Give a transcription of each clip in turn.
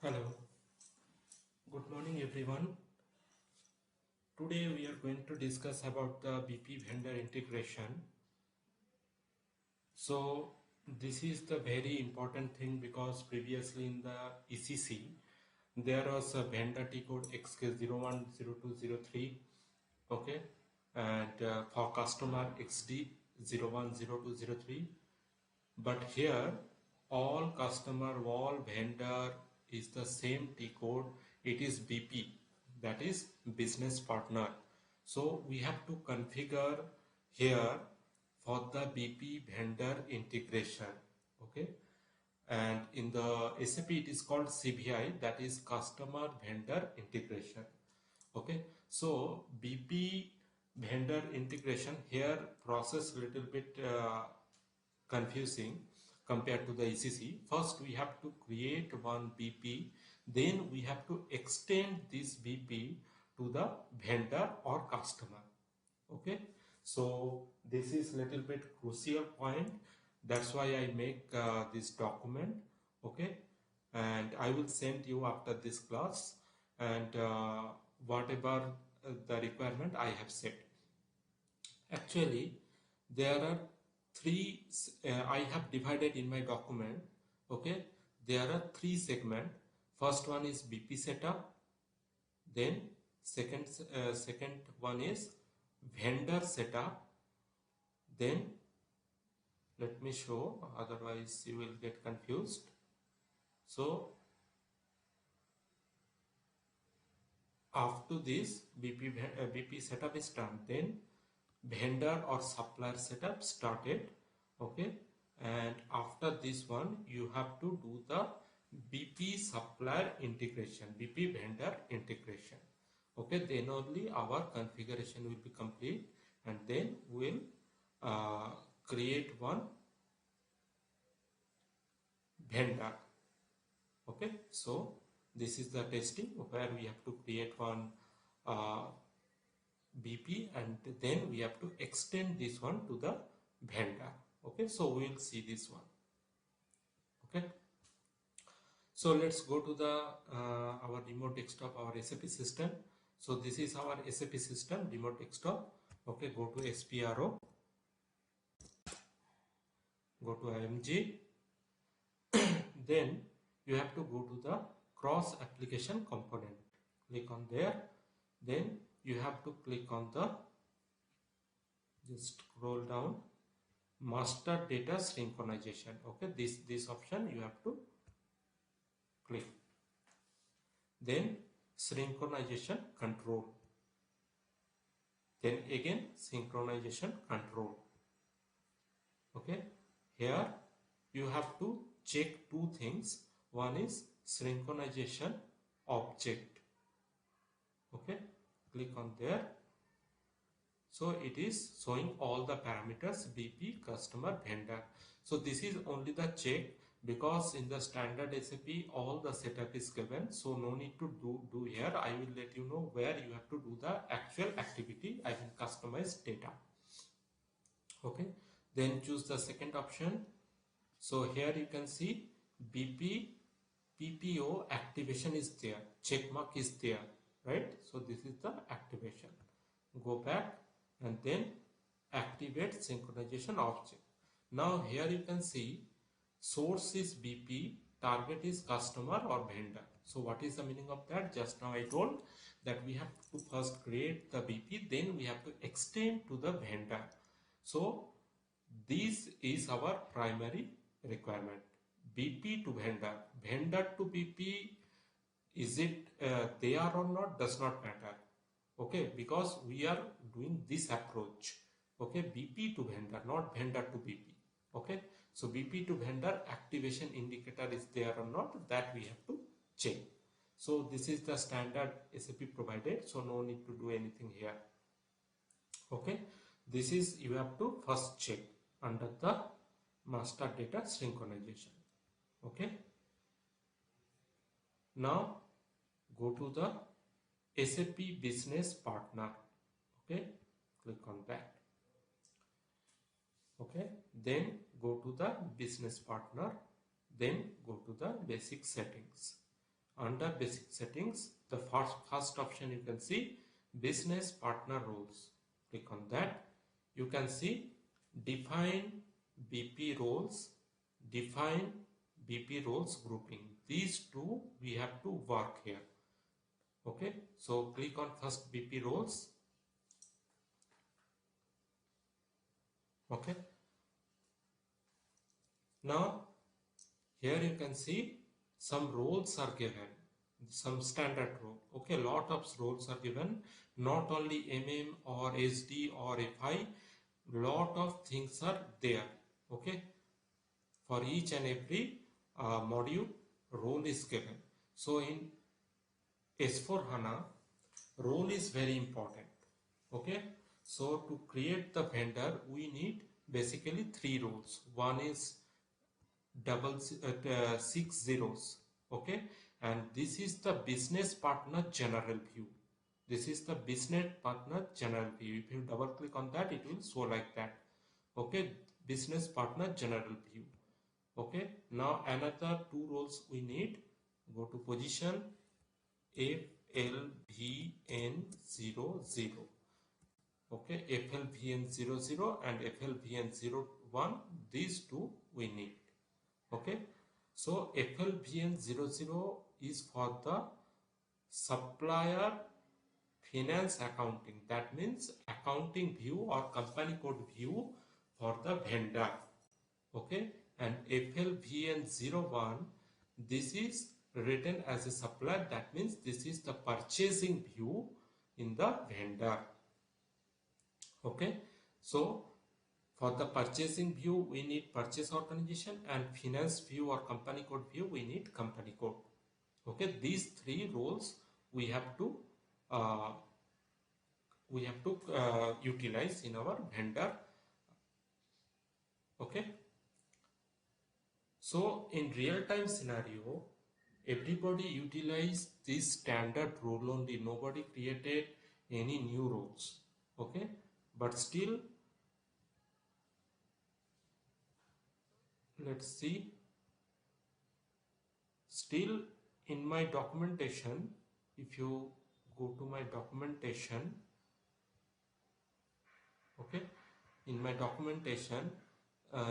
Hello, good morning everyone. Today we are going to discuss about the BP vendor integration. So this is the very important thing because previously in the ECC there was a vendor T code XK010203, okay, and for customer XD010203. But here all vendor is the same T code. It is BP, that is business partner. So we have to configure here for the BP vendor integration. Okay, and in the SAP it is called CVI, that is customer vendor integration. Okay, so BP vendor integration here process little bit confusing compared to the ECC. First we have to create one BP, then we have to extend this BP to the vendor or customer. Okay, so this is little bit crucial point, that's why I make this document. Okay, and I will send you after this class, and whatever the requirement I have set. Actually there are three, I have divided in my document. Okay, there are three segments. First one is BP setup, then second one is vendor setup, then let me show, otherwise you will get confused. So after this BP setup is done, then vendor or supplier setup started. Okay, and after this one you have to do the BP supplier integration, BP vendor integration. Okay, then only our configuration will be complete, and then we'll create one vendor. Okay, so this is the testing where we have to create one BP, and then we have to extend this one to the vendor. Okay, so we will see this one. Okay, so let's go to the our remote desktop, our SAP system. So this is our SAP system remote desktop. Okay, go to SPRO, go to IMG, then you have to go to the cross application component, click on there, then you have to click on the, just scroll down, master data synchronization. Okay, this option you have to click, then synchronization control, then again synchronization control. Okay, here you have to check two things. One is synchronization object. Okay, click on there. So it is showing all the parameters BP, customer, vendor. So this is only the check, because in the standard SAP all the setup is given, so no need to do here. I will let you know where you have to do the actual activity, I will customize data. Okay, then choose the second option. So here you can see BP PPO activation is there, check mark is there, right? So this is the activation. Go back and then activate synchronization object. Now here you can see source is BP, target is customer or vendor. So what is the meaning of that? Just now I told that we have to first create the BP, then we have to extend to the vendor. So this is our primary requirement. BP to vendor, vendor to BP, is it there or not, does not matter. Okay, because we are doing this approach. Okay, BP to vendor, not vendor to BP. Okay, so BP to vendor activation indicator is there or not, that we have to check. So this is the standard SAP provided, so no need to do anything here. Okay, this is, you have to first check under the master data synchronization. Okay, now go to the SAP business partner. Okay, click on that. Okay, then go to the business partner, then go to the basic settings. Under basic settings, the first option you can see business partner roles. Click on that. You can see define BP roles, define BP roles grouping. These two we have to work here. Okay, so click on first BP roles. Okay, now here you can see some roles are given, some standard role. Okay, lot of roles are given, not only MM or SD or FI, lot of things are there. Okay, for each and every module role is given. So in S4HANA, role is very important. Okay, so to create the vendor we need basically three roles. One is six zeros. Okay, and this is the business partner general view. This is the business partner general view. If you double click on that, it will show like that. Okay, business partner general view. Okay, now another two roles we need. Go to position FLVN00. Okay, FLVN00 and FLVN01, these two we need. Okay, so FLVN00 is for the supplier finance accounting. That means accounting view or company code view for the vendor. Okay, and FLVN01, this is written as a supplier. That means this is the purchasing view in the vendor. Okay, so for the purchasing view we need purchase organization, and finance view or company code view we need company code. Okay, these three roles we have to utilize in our vendor. Okay, so in real-time scenario everybody utilized this standard role only, nobody created any new roles. Okay, but still let's see, still in my documentation, if you go to my documentation, okay, in my documentation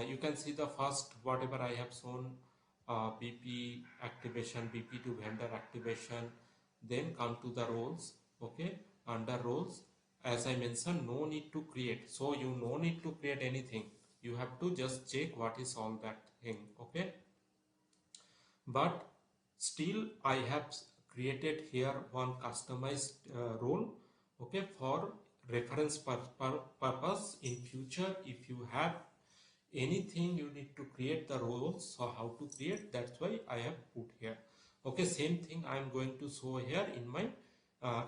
you can see the first whatever I have shown, BP activation, BP to vendor activation, then come to the roles. Okay, under roles, as I mentioned, no need to create, so you no need to create anything, you have to just check what is all that thing. Okay, but still I have created here one customized role. Okay, for reference purpose in future, if you have anything you need to create the roles, so how to create, that's why I have put here. Okay, same thing I am going to show here in my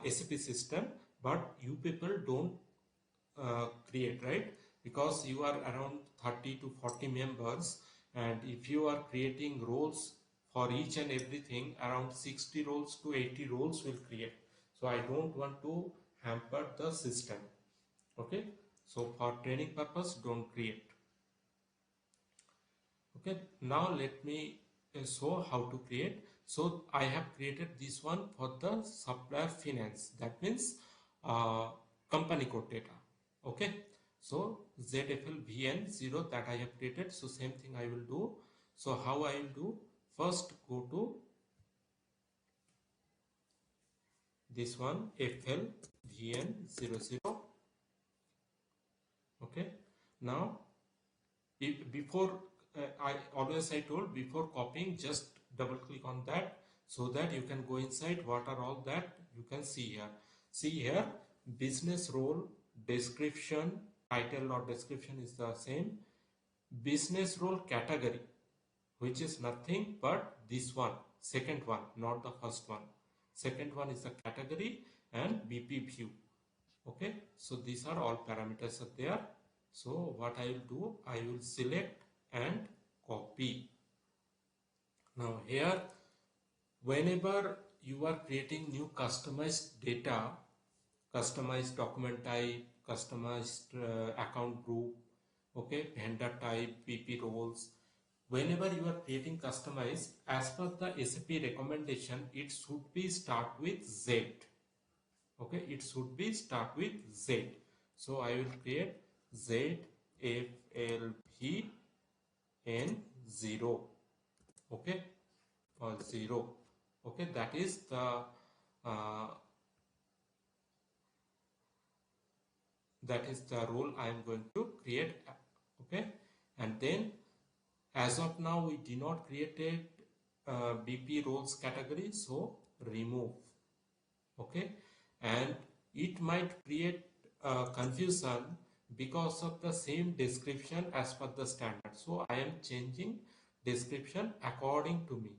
SAP system, but you people don't create, right? Because you are around 30 to 40 members, and if you are creating roles for each and everything, around 60 roles to 80 roles will create. So I don't want to hamper the system. Okay, so for training purpose don't create. Okay, now let me show how to create. So I have created this one for the supplier finance, that means company code data. Okay, so ZFLVN0 that I have created. So same thing I will do. So how I will do, first go to this one FLVN00. Okay, now before I told, before copying, just double click on that so that you can go inside what are all that you can see here. See here, business role, description, title or description is the same. Business role category, which is nothing but this one, second one, not the first one. Second one is the category, and BP view. Okay, so these are all parameters are there. So what I will do, I will select and copy. Now here, whenever you are creating new customized data, customized document type, customized account group, okay, vendor type, BP roles, whenever you are creating customize, as per the SAP recommendation, it should be start with Z. Okay, it should be start with Z. So I will create ZFLVN0. Okay, or 0. Okay, that is the uh, role I am going to create. Okay, and then as of now we did not created BP roles category, so remove. Okay, and it might create confusion because of the same description as per the standard, so I am changing description according to me.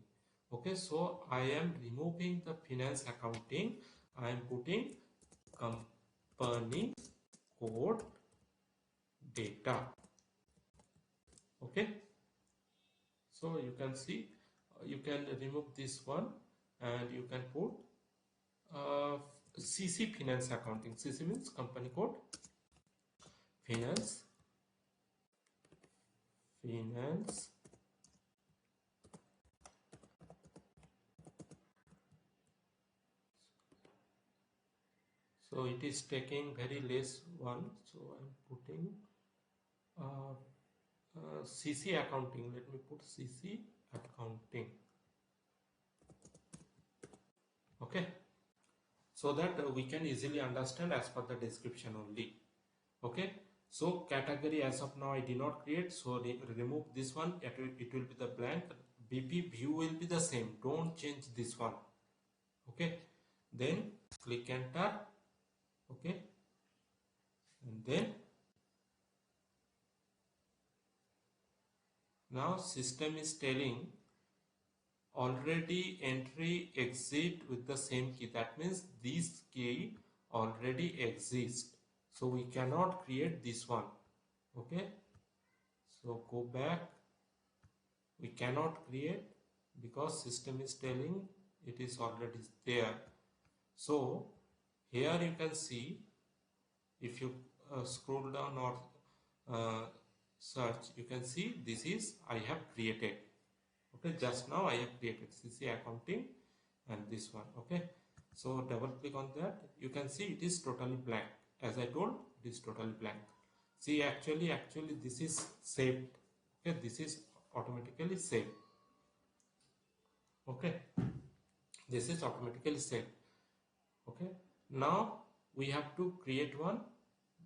Okay, so I am removing the finance accounting, I am putting company code data. Okay, so you can see you can remove this one and you can put CC finance accounting. CC means company code finance. So it is taking very less one, so I'm putting CC accounting. Let me put CC accounting. Okay, so that we can easily understand as per the description only. Okay, so category as of now I did not create, so remove this one. It will be the blank. BP view will be the same, don't change this one. Okay, then click enter. Okay, and then now system is telling already entry exit with the same key. That means this key already exists, so we cannot create this one. Okay, so go back. We cannot create because system is telling it is already there. So here you can see, if you scroll down or search, you can see this is I have created. Okay, just now I have created CC accounting and this one. Okay, so double click on that, you can see it is totally blank. As I told, it is totally blank. See, actually this is saved. Okay, this is automatically saved. Okay, this is automatically saved. Okay, now we have to create one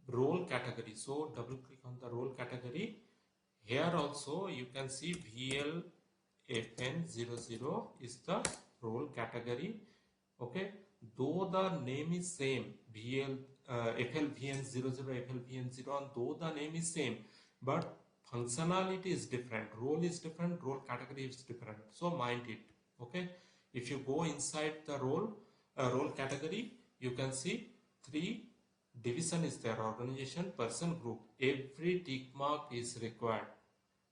role category. So double click on the role category. Here also you can see VLFN00 is the role category. Okay, though the name is same, FLVN00, FLVN0, and though the name is same, but functionality is different, role is different, role category is different. So mind it. Okay, if you go inside the role category, you can see 3 division is there: organization, person, group. Every tick mark is required,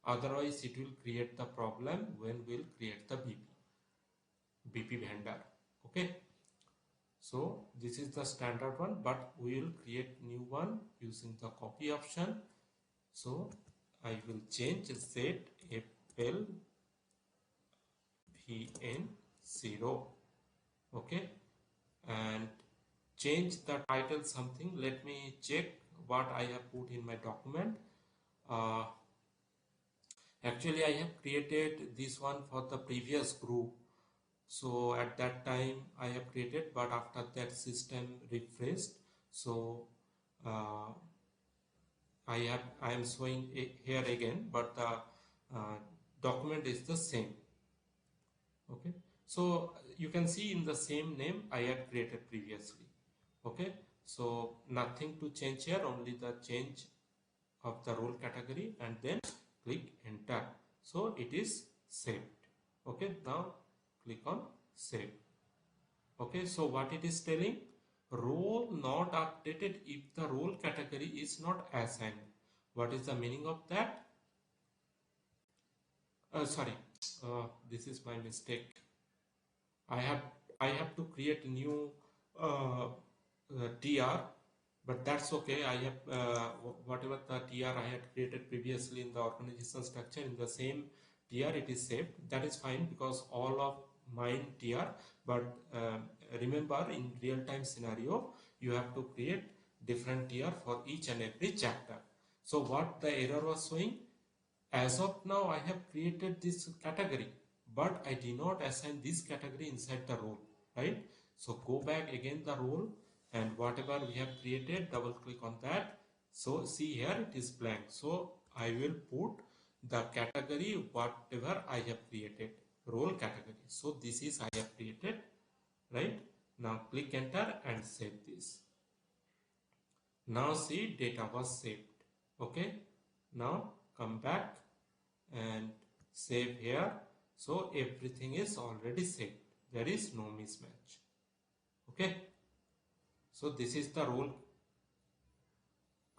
otherwise it will create the problem when we'll create the BP vendor. Okay, so this is the standard one, but we will create new one using the copy option. So I will change ZFLVN0. Okay, and change the title something. Let me check what I have put in my document. Actually I have created this one for the previous group, so at that time I have created, but after that system refreshed, so I am showing it here again, but the document is the same. Okay, so you can see in the same name I had created previously. Okay, so nothing to change here, only the change of the role category, and then click enter. So it is saved. Okay, now click on save. Okay, so what it is telling, role not updated if the role category is not assigned. What is the meaning of that? Sorry, this is my mistake. I have to create a new TR, but that's okay. I have whatever the TR I had created previously in the organization structure, in the same TR it is saved. That is fine because all of mine TR, but remember in real-time scenario you have to create different TR for each and every chapter. So what the error was showing, as of now I have created this category, but I did not assign this category inside the role, right? So go back again the role, and whatever we have created, double click on that. So see here it is blank, so I will put the category whatever I have created, role category. So this is I have created, right? Now click enter and save this. Now see data was saved. Okay, now come back and save here. So everything is already saved, there is no mismatch. Okay, so this is the role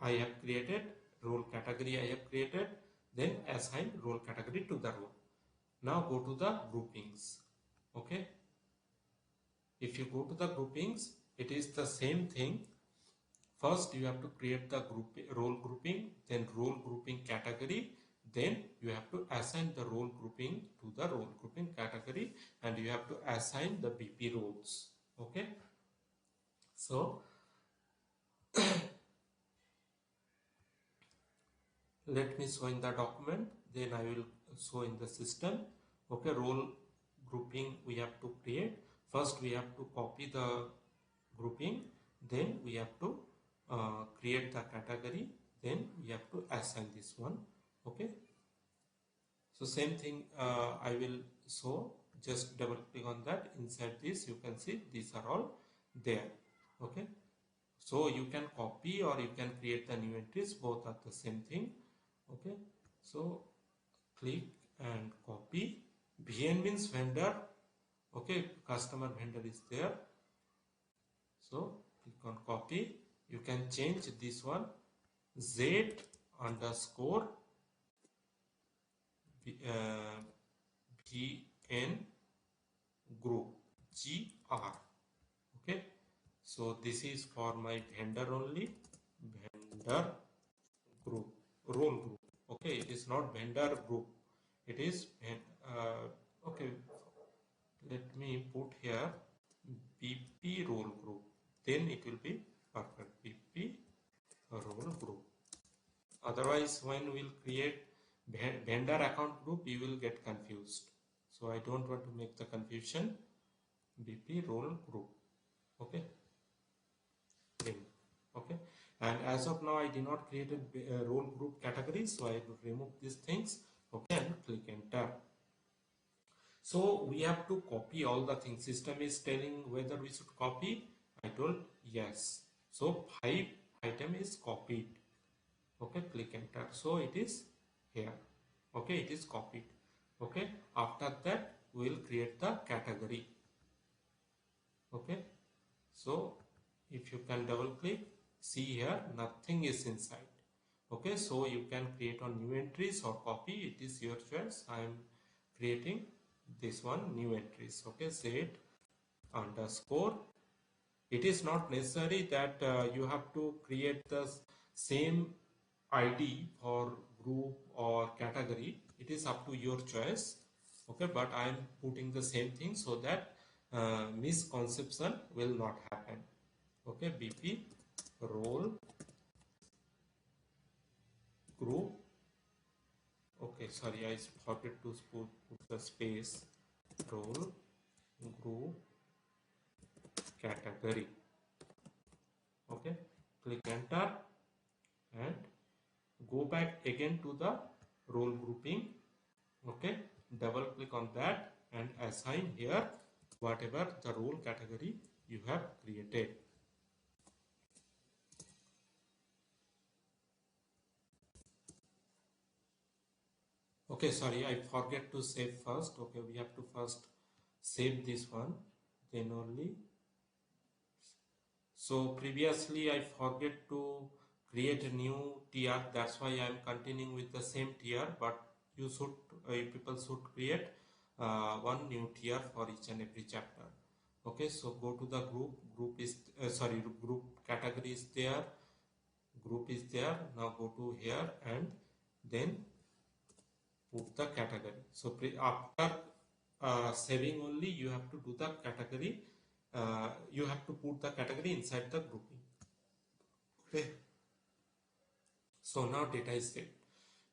I have created, role category I have created, then assign role category to the role. Now go to the groupings. Okay, if you go to the groupings, it is the same thing. First you have to create the role grouping, then role grouping category, then you have to assign the role grouping to the role grouping category, and you have to assign the BP roles. Okay, so let me show in the document, then I will show in the system. Okay, role grouping we have to create. First we have to copy the grouping, then we have to create the category, then we have to assign this one. Okay, so same thing I will show. Just double click on that. Inside this you can see these are all there. Okay, so you can copy or you can create the new entries, both are the same thing. Okay, so click and copy. VN means vendor. Okay, customer vendor is there. So click on copy. You can change this one, Z underscore VN group GR. Okay, so this is for my vendor only, vendor group, role group. Okay, it is not vendor group, it is okay, let me put here BP role group, then it will be perfect, BP role group. Otherwise when we will create vendor account group, you will get confused, so I don't want to make the confusion. BP role group. Okay, okay, and as of now I did not create a role group category, so I will remove these things. Okay, and click enter. So we have to copy all the things. System is telling whether we should copy. I told yes. So 5 item is copied. Okay, click enter. So it is here. Okay, it is copied. Okay, after that we will create the category. Okay, so if you can double click, see here nothing is inside. Okay, so you can create on new entries or copy, it is your choice. I am creating this one, new entries. Okay, Z underscore. It is not necessary that you have to create the same ID for group or category. It is up to your choice. Okay, but I am putting the same thing so that misconception will not happen. Okay, BP role group. Okay, sorry, I forgot to put the space. Role group category. Okay, click enter and go back again to the role grouping. Okay, double click on that and assign here whatever the role category you have created. Okay, sorry, I forget to save first. Okay, we have to first save this one, then only. So previously I forget to create a new TR, that's why I am continuing with the same TR, but you should, people should create one new TR for each and every chapter. Okay, so go to the group is group category is there, group is there. Now go to here and then put the category. So after saving only, you have to do the category. You have to put the category inside the grouping. Okay. So now data is saved.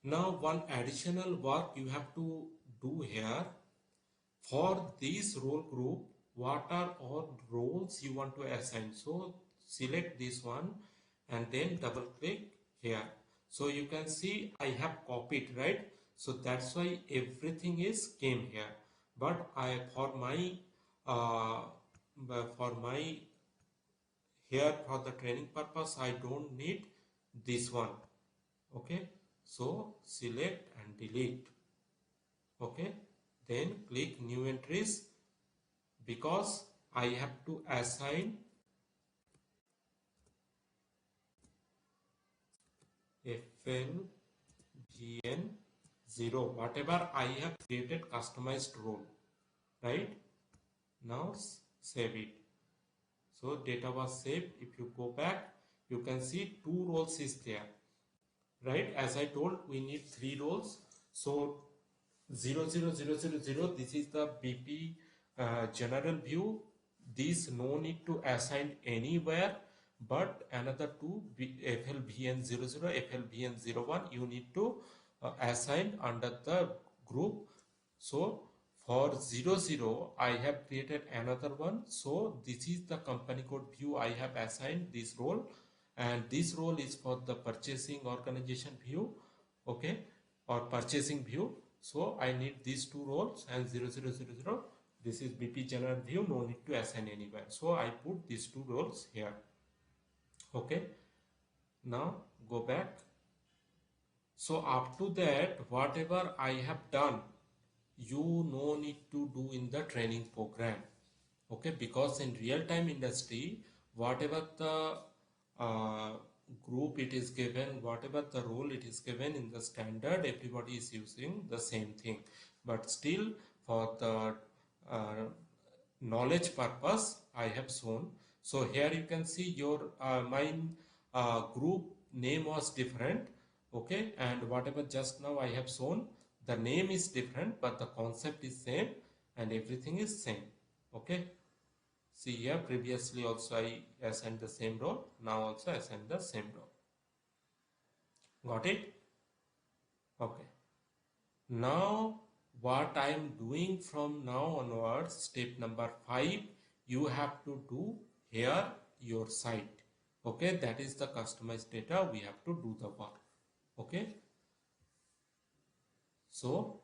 Now one additional work you have to do here. For this role group, what are all roles you want to assign? So select this one and then double click here. So you can see I have copied, right? So that's why everything is came here. But for my here for the training purpose, I don't need this one. Okay, so select and delete. Okay, then click new entries, because I have to assign FLGN0 whatever I have created customized role, right? Now save it. So data was saved. If you go back, you can see 2 roles is there, right? As I told, we need 3 roles. So 00000, this is the BP general view. This no need to assign anywhere, but another 2 FLVN00, FLVN01 you need to assign under the group. So for 00 I have created another one. So this is the company code view I have assigned this role, and this role is for the purchasing organization view, okay, or purchasing view. So I need these 2 roles, and 0000, this is BP general view, no need to assign anywhere. So I put these 2 roles here. Okay, now go back. So up to that, whatever I have done, you no need to do in the training program. Okay, because in real-time industry, whatever the uh, group it is given, whatever the role it is given in the standard, everybody is using the same thing. But still, for the knowledge purpose, I have shown. So here you can see your mine group name was different, okay, and whatever just now I have shown, the name is different, but the concept is same and everything is same. Okay, see here, previously also I assigned the same role, now also assigned the same role. Got it? Okay. Now what I am doing from now onwards, step number 5, you have to do here your site. Okay, that is the customized data, we have to do the work. Okay, so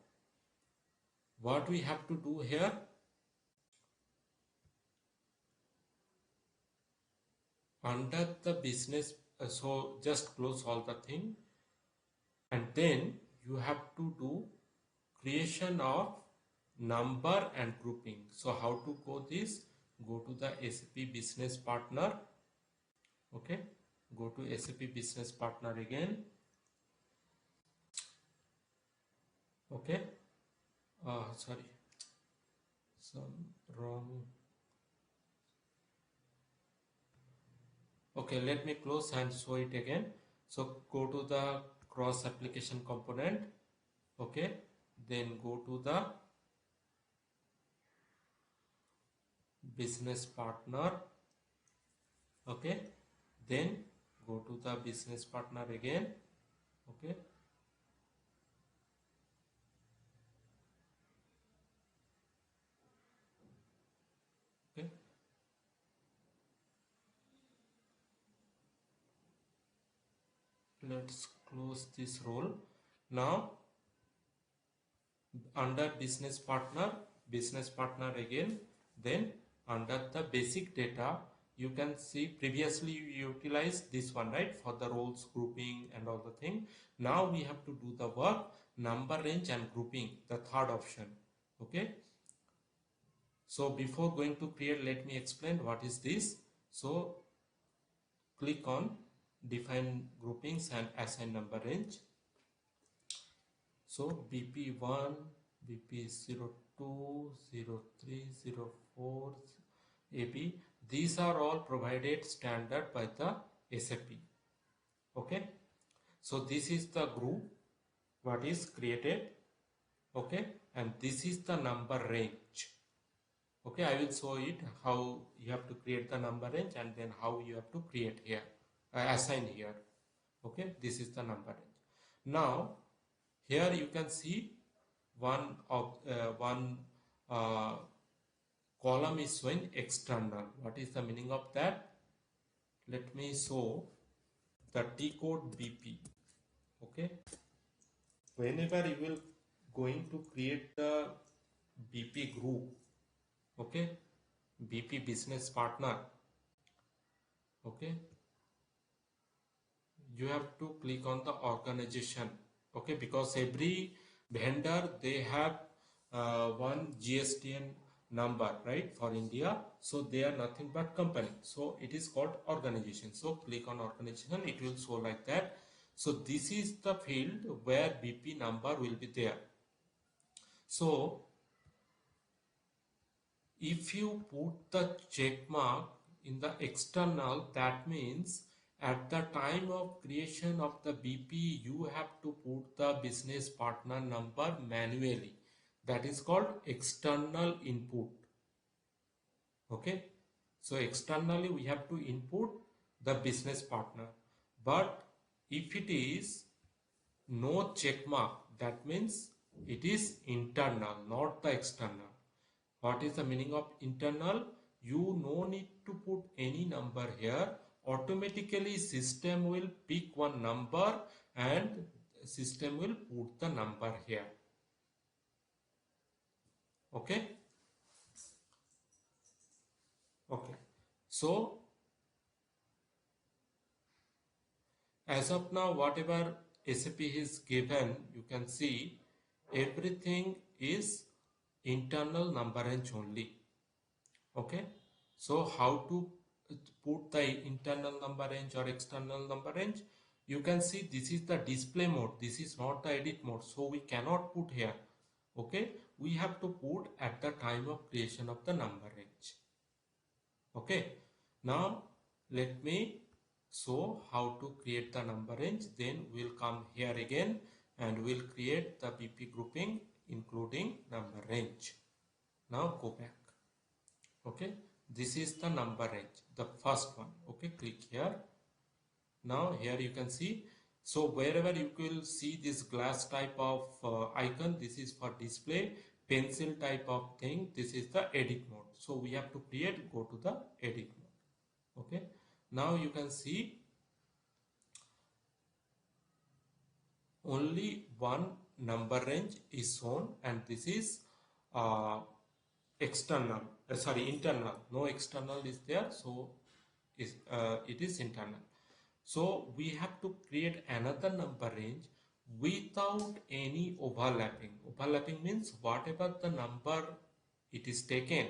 what we have to do here, under the business, so just close all the thing, and then you have to do creation of number and grouping. So how to go this? Go to the SAP business partner. Okay, go to SAP business partner again. Okay, sorry, some wrong. Okay, let me close and show it again. So go to the cross application component. Okay, then go to the business partner. Okay, then go to the business partner again. Okay, okay, let's close this role. Now under business partner again, then under the basic data, you can see previously you utilized this one, right, for the roles, grouping and all the thing. Now we have to do the work, number, range and grouping, the third option. Okay, so before going to create, let me explain what is this. So click on define groupings and assign number range. So BP1, BP02, 03, 04, AB, these are all provided standard by the SAP. Okay, so this is the group what is created. Okay, and this is the number range. Okay, I will show it how you have to create the number range and then how you have to create here, assign here. Okay, this is the number range. Now here you can see one uh, column is showing external. What is the meaning of that? Let me show the T code BP. Okay, whenever you will going to create the BP group, okay, BP business partner, okay, you have to click on the organization. Okay, because every vendor they have one GSTN number, right, for India, so they are nothing but company, so it is called organization. So click on organization, it will show like that. So this is the field where BP number will be there. So if you put the check mark in the external, that means at the time of creation of the BP, you have to put the business partner number manually. That is called external input. Okay. So externally we have to input the business partner. But if it is no check mark, that means it is internal, not the external. What is the meaning of internal? You no need to put any number here. Automatically system will pick one number and system will put the number here. Okay. Okay. So as of now, whatever SAP is given, you can see everything is internal number range only. Okay, so how to put the internal number range or external number range? You can see this is the display mode, this is not the edit mode, so we cannot put here. Okay, we have to put at the time of creation of the number range. Okay, now let me show how to create the number range. Then we'll come here again and we'll create the BP grouping including number range. Now go back. Okay, this is the number range, the first one. Okay, click here. Now here you can see, so wherever you will see this glass type of icon, this is for display. Pencil type of thing, this is the edit mode. So we have to create, go to the edit mode. Okay, now you can see only one number range is shown, and this is external, internal, no external is there, so it is internal. So we have to create another number range without any overlapping. Overlapping means whatever the number it is taken,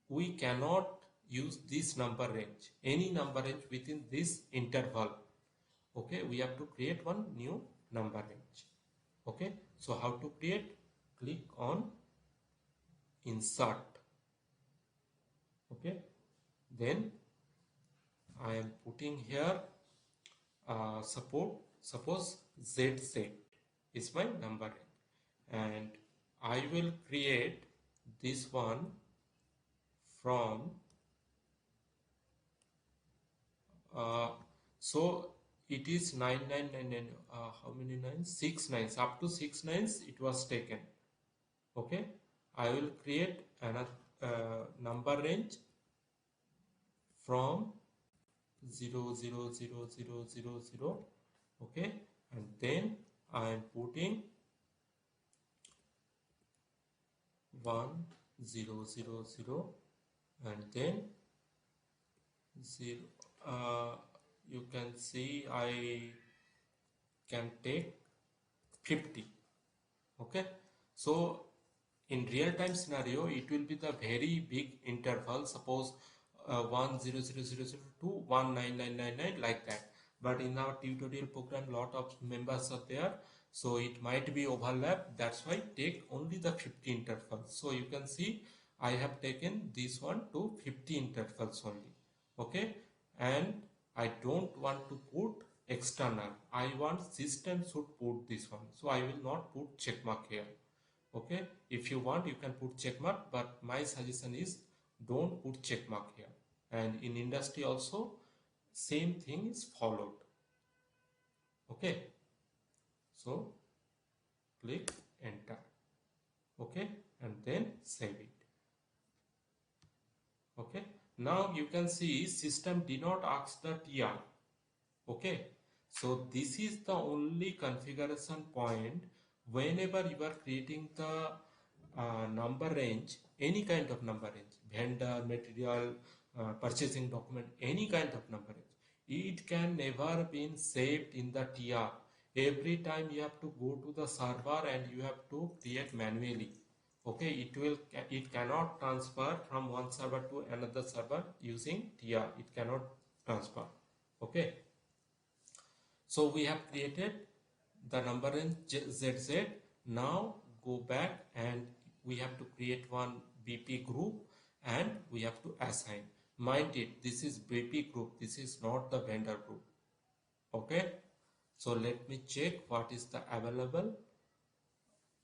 we cannot use this number range, any number range within this interval. Okay, we have to create one new number range. Okay, so how to create? Click on insert. Okay, then I am putting here suppose ZZ is my number and I will create this one from so it is 9999 how many nines? 6 nines, up to 6 nines it was taken. Okay, I will create another number range from 00000. Okay, and then I am putting 1000 and then 0. You can see I can take 50. Okay, so in real time scenario it will be the very big interval, suppose 10000 to 19999 like that, but in our tutorial program lot of members are there, so it might be overlap. That's why take only the 50 intervals. So you can see I have taken this one to 50 intervals only. Okay, and I don't want to put external, I want system should put this one, so I will not put check mark here. Okay, if you want you can put check mark, but my suggestion is don't put check mark here. And in industry also same thing is followed. Okay, so click enter. Okay, and then save it. Okay, now you can see system did not ask the TR. Okay, so this is the only configuration point whenever you are creating the number range, any kind of number range, vendor, material, purchasing document, any kind of number range, it can never been saved in the TR. Every time you have to go to the server and you have to create manually. Okay, it cannot transfer from one server to another server using TR. It cannot transfer. Okay, so we have created the number range ZZ. Now go back and we have to create one BP group and we have to assign. Mind it, this is BP group, this is not the vendor group. Okay, so let me check what is the available.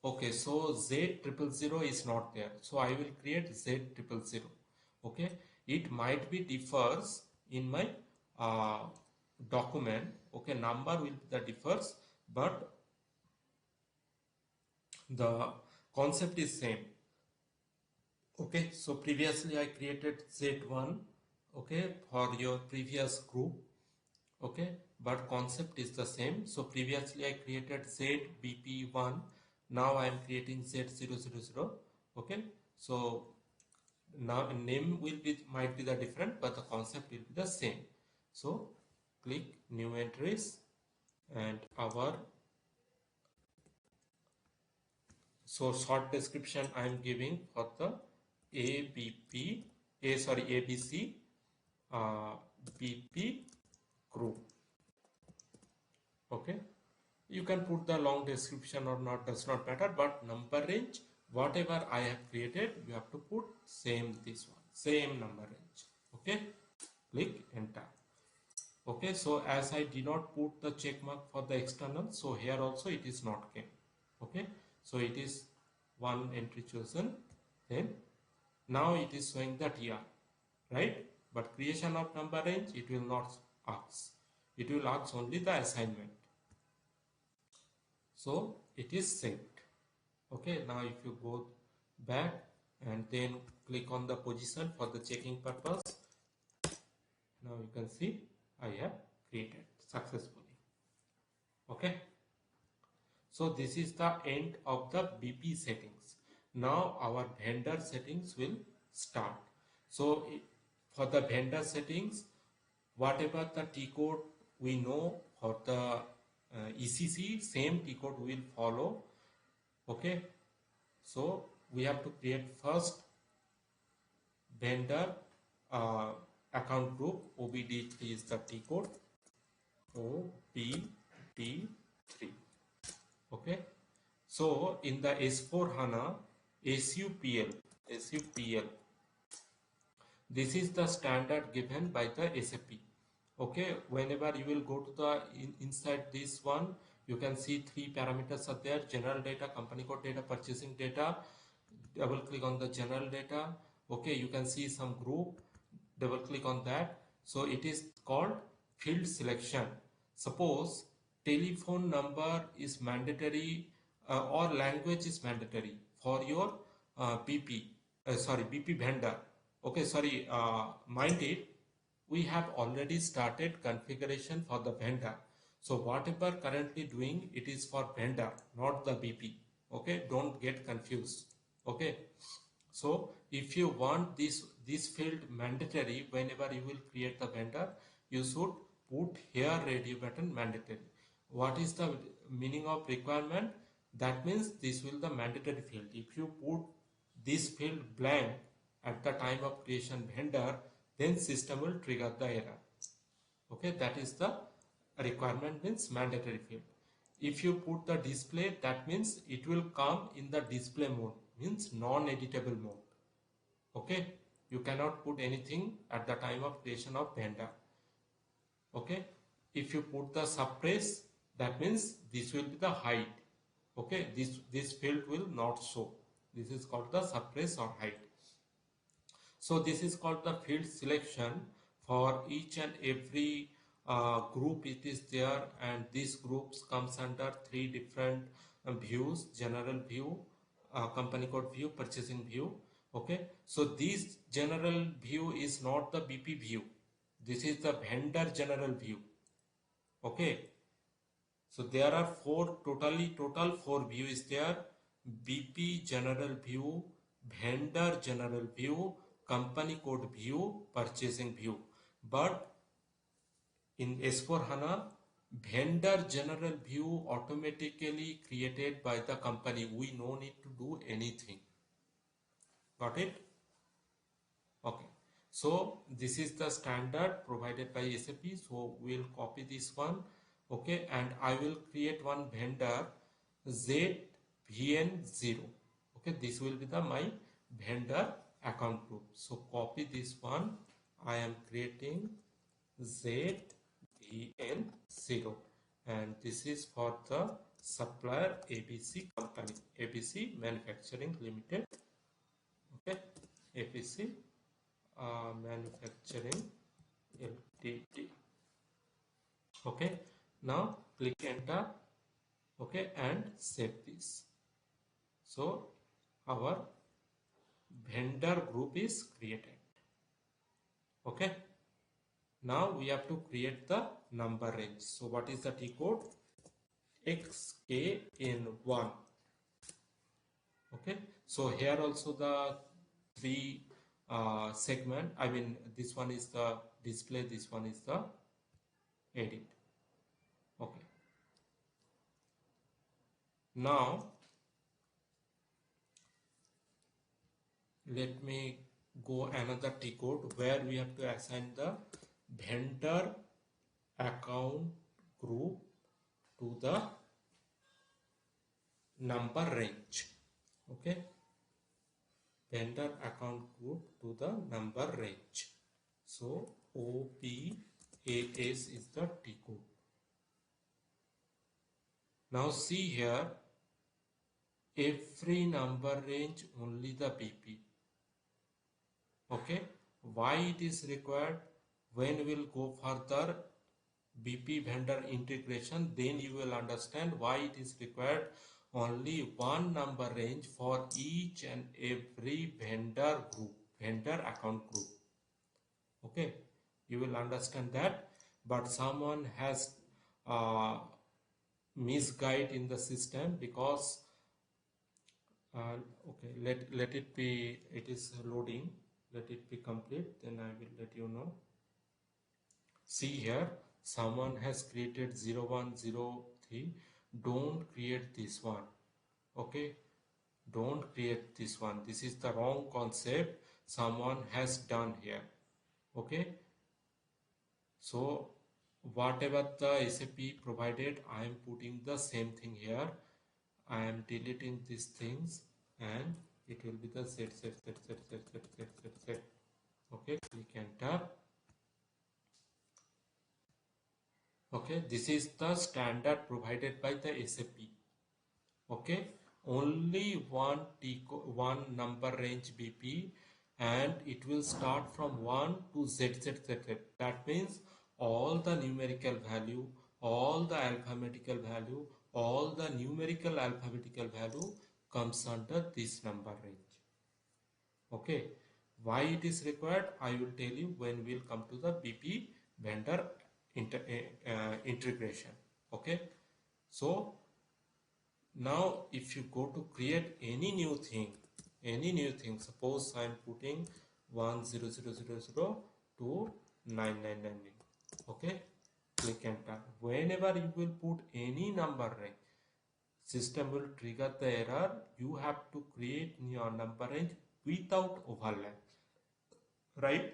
Okay, so Z000 is not there, so I will create Z000. Okay, it might be differs in my document. Okay, number will be the differs, but the concept is same. Okay, so previously I created Z1, okay, for your previous group. Okay, but concept is the same. So previously I created ZBP1, now I am creating Z000. Okay, so now name might be the different, but the concept will be the same. So click new entries and our short description I am giving for the ABC BP group. Okay, you can put the long description or not, does not matter, but number range whatever I have created you have to put same this one, same number range. Okay, click enter. Okay, so as I did not put the check mark for the external, so here also it is not came. Okay, so it is one entry chosen, then now it is showing the TR, right? But creation of number range it will not ask, it will ask only the assignment. So it is saved. Okay, now if you go back and then click on the position for the checking purpose, now you can see I have created successfully. Okay, so this is the end of the BP settings. Now our vendor settings will start. So for the vendor settings, whatever the T code we know for the ECC, same T code will follow. Okay, so we have to create first vendor account group. OBD3 is the T code, OBD3. Okay, so in the S4HANA SUPL, this is the standard given by the SAP. Okay, whenever you will go to the inside this one, you can see three parameters are there: general data, company code data, purchasing data. Double click on the general data. Okay, you can see some group, double click on that. So it is called field selection. Suppose telephone number is mandatory or language is mandatory for your BP vendor. Okay, sorry, mind it, we have already started configuration for the vendor. So whatever currently doing, it is for vendor, not the BP. Okay, don't get confused. Okay, so if you want this field mandatory, whenever you will create the vendor, you should put here radio button mandatory. What is the meaning of requirement? That means this will the mandatory field. If you put this field blank at the time of creation vendor, then system will trigger the error. Okay, that is the requirement, means mandatory field. If you put the display, that means it will come in the display mode, means non-editable mode. Okay, you cannot put anything at the time of creation of vendor. Okay, if you put the suppress, that means this will be the hide. Okay, this field will not show. This is called the suppress or hide. So this is called the field selection. For each and every group it is there, and these groups comes under three different views: general view, company code view, purchasing view. Okay, so this general view is not the BP view. This is the vendor general view. Okay, so there are total four views there: BP general view, vendor general view, company code view, purchasing view. But in S4HANA, vendor general view automatically created by the company. We no need to do anything. Got it? Okay. So this is the standard provided by SAP. So we'll copy this one. Okay, and I will create one vendor ZVN0. Okay, this will be the my vendor account group. So copy this one. I am creating ZVN0, and this is for the supplier ABC company, ABC Manufacturing Limited. Okay, ABC Manufacturing Ltd. Okay, now click enter. Okay, and save this. So our vendor group is created. Okay, now we have to create the number range. So what is the T code? XKN1. Okay, so here also the three segment. I mean, this one is the display, this one is the edit. Okay, now let me go another T code where we have to assign the vendor account group to the number range. Okay, vendor account group to the number range. So OPAS is the T code. Now see here, every number range only the BP. Okay, why it is required? When we will go further BP vendor integration, then you will understand why it is required only one number range for each and every vendor group, vendor account group. Okay, you will understand that. But someone has misguide in the system, because okay, let it be, it is loading, let it be complete, then I will let you know. See here, someone has created 0103. Don't create this one. Okay, don't create this one. This is the wrong concept someone has done here. Okay, so whatever the SAP provided, I am putting the same thing here. I am deleting these things, and it will be the Z. Okay, click enter. Okay, this is the standard provided by the SAP. Okay, only one number range BP, and it will start from 1 to ZZZ. That means all the numerical value, all the alphabetical value, all the numerical alphabetical value comes under this number range. Okay, why it is required, I will tell you when we'll come to the BP vendor integration. Okay, so now if you go to create any new thing, suppose I am putting 10000 to 9999. Okay, click enter. Whenever you will put any number range, system will trigger the error. You have to create your number range without overlap, right?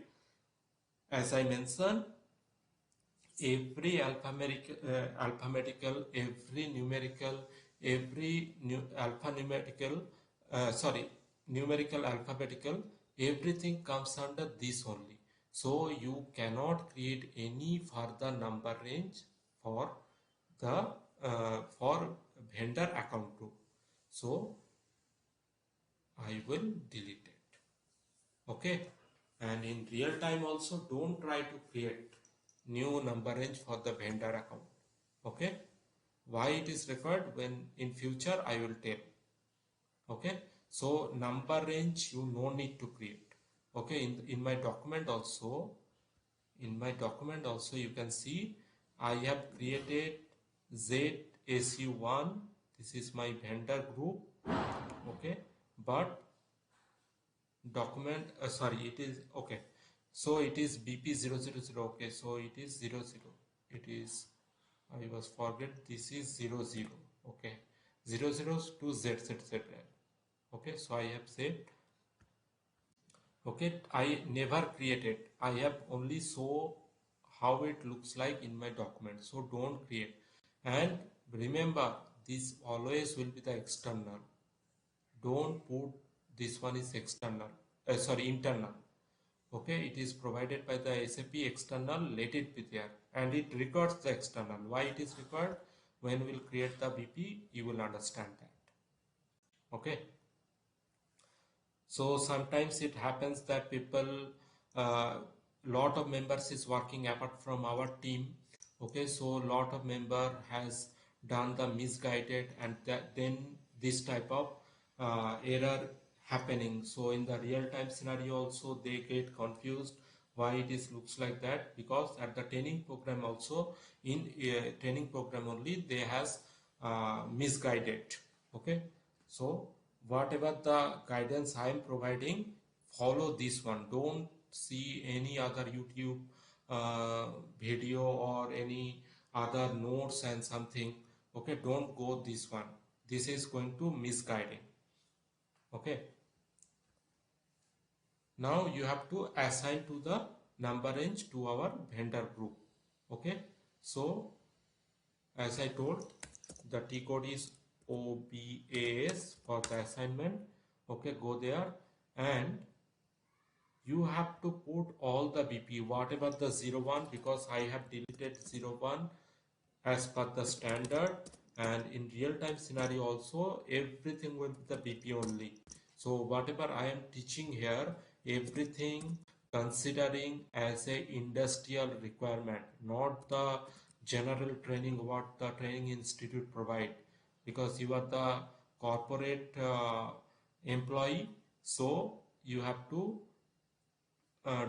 As I mentioned, every alphabetical, every numerical, every numerical, alphabetical, everything comes under this only. So you cannot create any further number range for the vendor account group. So I will delete it. Okay. And in real time also, don't try to create new number range for the vendor account. Okay. Why it is required, when in future I will tell. Okay. So number range you no need to create. Okay. In my document also, you can see I have created ZSU1. This is my vendor group. Okay. But document, sorry, it is, okay. So it is BP000. Okay. So it is 00. It is, I was forget, this is 00. Okay. 00 to ZZZ. Okay. So I have saved. Okay. I never created. I have only show how it looks like in my document. So don't create. And remember, this always will be the external. Don't put this one is external. Sorry, internal. Okay, it is provided by the SAP external. Let it be there, and it records the external. Why it is required? When we'll create the BP, you will understand that. Okay. So sometimes it happens that people, lot of members is working apart from our team. Okay, so lot of member has done the misguided, and then this type of error happening. So in the real time scenario also they get confused why it is looks like that, because at the training program also, in training program only they has misguided. Okay, so whatever the guidance I am providing, follow this one. Don't see any other YouTube video or any other notes and something. Okay, don't go this one. This is going to misguiding. Okay. Now you have to assign to the number range to our vendor group. Okay. So as I told, the T code is OBAS for the assignment. Okay, go there, and you have to put all the BP, whatever the 01, because I have deleted 01 as per the standard, and in real time scenario also everything will be the BP only. So whatever I am teaching here, everything considering as a industrial requirement, not the general training what the training institute provide, because you are the corporate employee, so you have to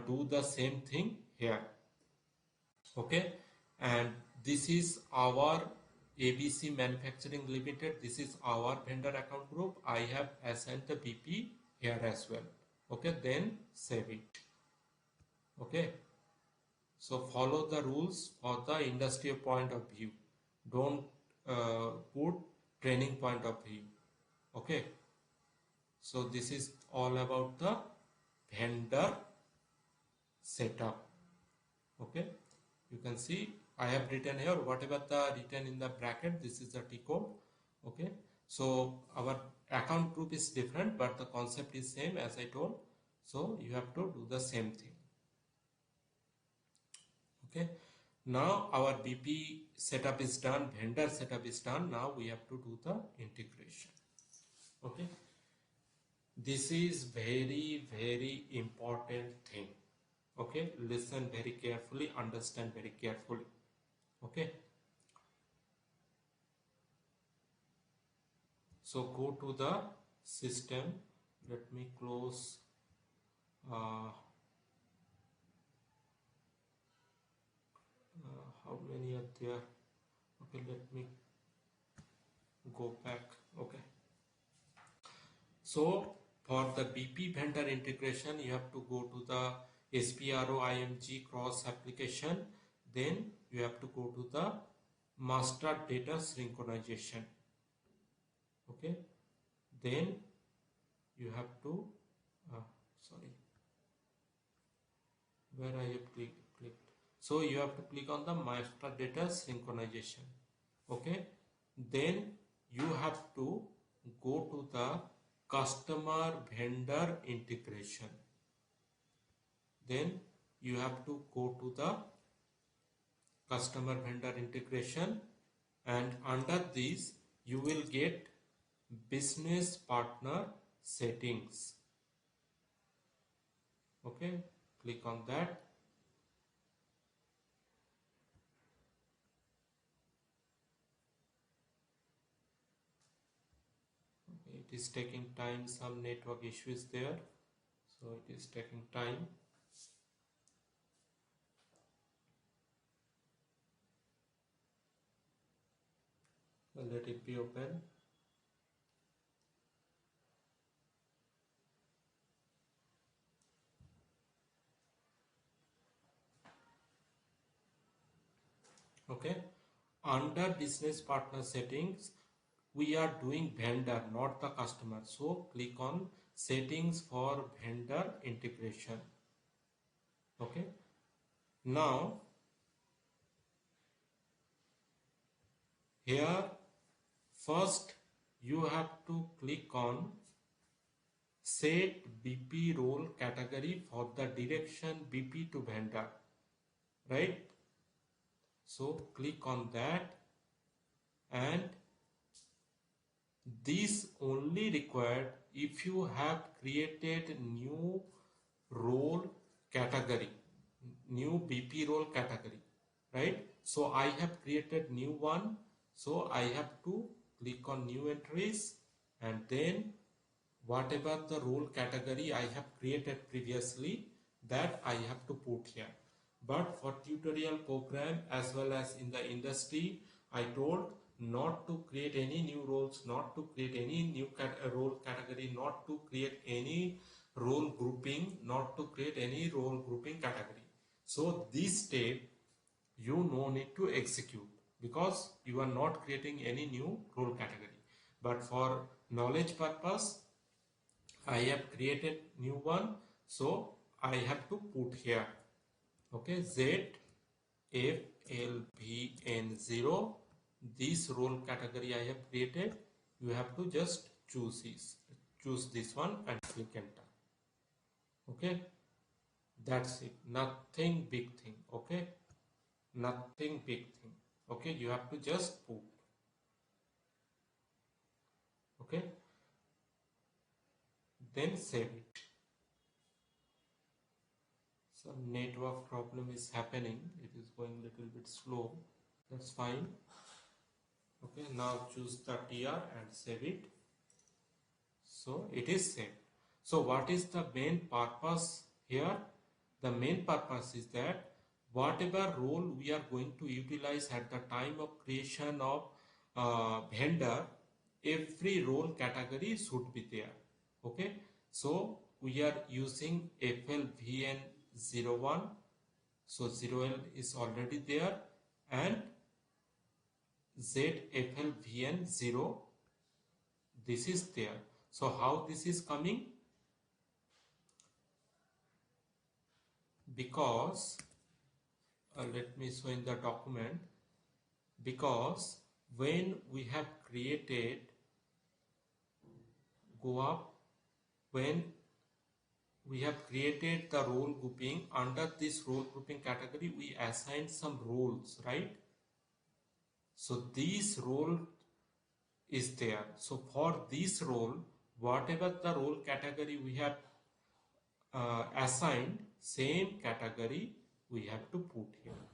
do the same thing here. Okay, and this is our ABC Manufacturing Limited. This is our vendor account group. I have assigned the BP here as well. Okay, then save it. Okay, so follow the rules for the industrial point of view. Don't put training point of view. Okay, so this is all about the vendor setup. Okay, you can see I have written here whatever the written in the bracket, this is the T code. Okay, so our account group is different, but the concept is same as I told. So you have to do the same thing. Okay, now our BP setup is done, vendor setup is done. Now we have to do the integration. Okay, this is very important thing. Okay, listen very carefully, understand very carefully. Okay, so go to the system. Let me close how many are there. Okay, let me go back. Okay, so for the BP vendor integration, you have to go to the SPRO IMG cross application. Then you have to go to the master data synchronization. Okay, then you have to sorry, where I have clicked. So you have to click on the master data synchronization. Okay, then you have to go to the customer vendor integration. Then you have to go to the customer vendor integration, and under this you will get business partner settings. Okay, click on that. Okay, it is taking time, some network issues there, so it is taking time. So let it be open. Okay, under business partner settings, we are doing vendor, not the customer. So click on settings for vendor integration. Okay, now here first you have to click on set BP role category for the direction BP to vendor, right? So click on that, and this only required if you have created new role category, new BP role category, right? So I have created new one, so I have to click on new entries, and then whatever the role category I have created previously, that I have to put here. But for tutorial program as well as in the industry, I told not to create any new roles, not to create any new role category, not to create any role grouping, not to create any role grouping category. So this step you no need to execute because you are not creating any new role category. But for knowledge purpose, I have created new one, so I have to put here. Okay, Z F L V N 0. This role category I have created. You have to just choose this one and click enter. Okay, that's it. Nothing big thing. Okay, nothing big thing. Okay, you have to just put. Okay, then save it. Some network problem is happening. It is going a little bit slow. That's fine. Okay, now choose the TR and save it. So it is saved. So what is the main purpose here? The main purpose is that whatever role we are going to utilize at the time of creation of vendor, every role category should be there. Okay, so we are using FLVN01. So 0L is already there, and ZFLVN0, this is there. So how this is coming? Because let me show in the document, because when we have created, go up, when we have created the role grouping, under this role grouping category we assign some roles, right? So this role is there. So for this role, whatever the role category we have assigned, same category we have to put here.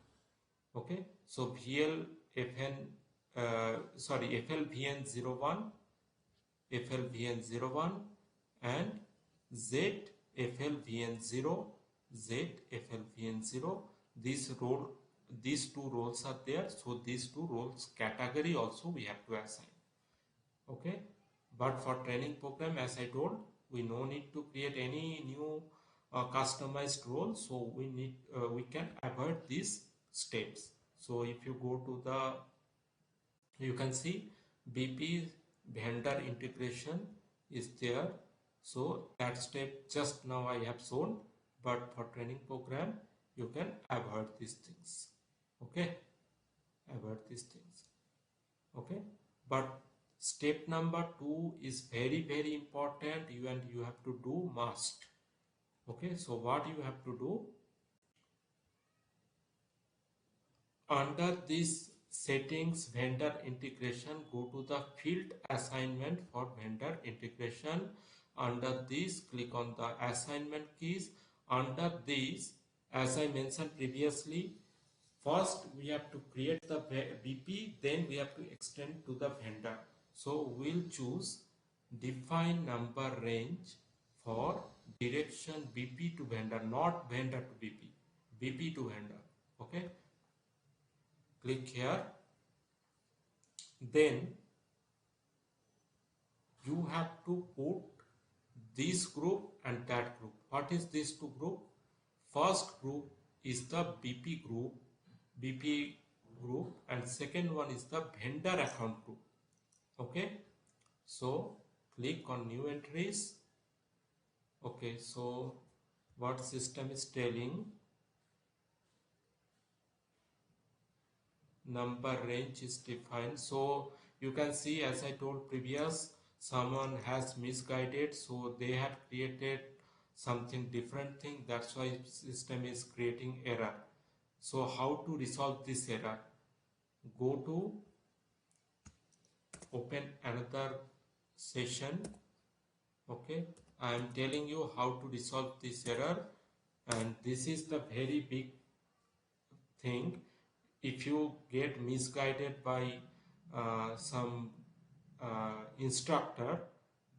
Okay, so FLVN01, FLVN01 and ZFLVN0, ZFLVN0. These two roles are there, so these two roles category also we have to assign. Okay, but for training program, as I told, we no need to create any new customized role, so we can avoid these steps. So if you go to the, you can see BP vendor integration is there, so that step just now I have shown, but for training program you can avoid these things. Okay, avoid these things. Okay, but step number 2 is very important, you have to do must. Okay, so what you have to do, under this settings vendor integration, go to the field assignment for vendor integration. Under this, click on the assignment keys. Under this, as I mentioned previously, first we have to create the BP, then we have to extend to the vendor. So we'll choose define number range for direction BP to vendor, not vendor to BP, BP to vendor. Okay, click here. Then you have to put this group and that group. What is this two group? First group is the BP group, and second one is the vendor account group. Okay, so click on new entries. Okay, so what system is telling, number range is defined. So you can see, as I told previous, someone has misguided, so they have created something different thing, that's why system is creating error. So how to resolve this error? Go to open another session. Okay, I am telling you how to resolve this error, and this is the very big thing. If you get misguided by some instructor,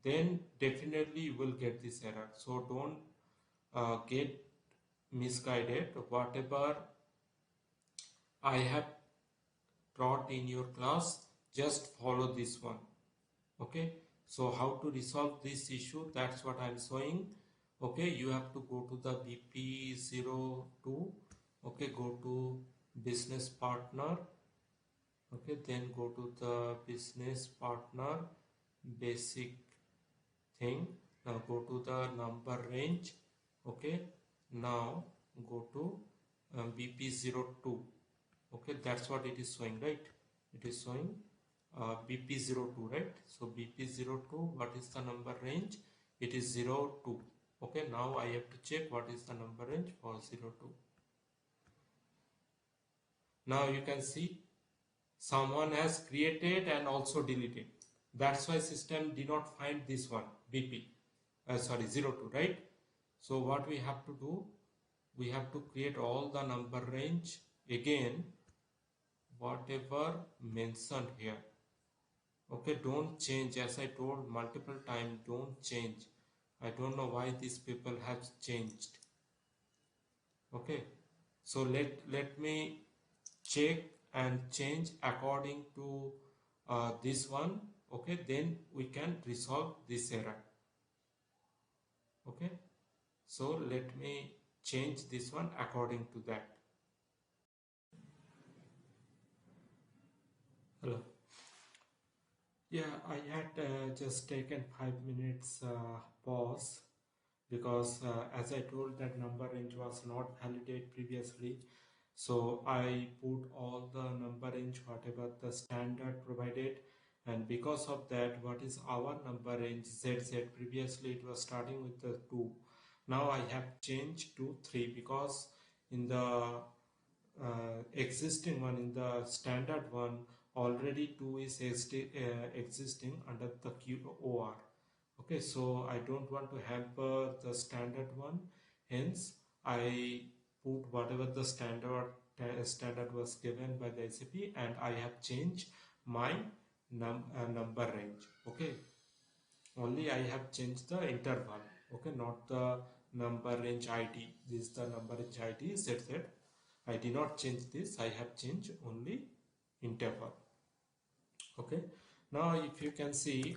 then definitely you will get this error. So don't get misguided. Whatever I have taught in your class, just follow this one. Okay, so how to resolve this issue, that's what I'm showing. Okay, you have to go to the BP02. Okay, go to business partner. Okay, then go to the business partner basic thing. Now go to the number range. Okay, now go to BP02. Okay, that's what it is showing, right? It is showing BP02, right? So BP02, what is the number range? It is 02. Okay, now I have to check what is the number range for 02. Now you can see someone has created and also deleted. That's why system did not find this one, BP, 02, right? So what we have to do, we have to create all the number range again, whatever mentioned here. Okay, don't change, as I told multiple times, don't change. I don't know why these people have changed. Okay, so let me check and change according to this one. Okay, then we can resolve this error. Okay, so let me change this one according to that. Hello. Yeah, I had just taken 5 minutes pause because as I told, that number range was not validated previously. So I put all the number range whatever the standard provided, and because of that, what is our number range ZZ? Previously it was starting with the 2. Now I have changed to 3 because in the existing one, in the standard one, already 2 is existing under the QOR. Okay, so I don't want to hamper the standard one, hence I put whatever the standard was given by the SAP, and I have changed my number range. Okay, only I have changed the interval. Okay, not the number range ID. This is the number range ID ZZ. I did not change this. I have changed only interval. Okay, now if you can see,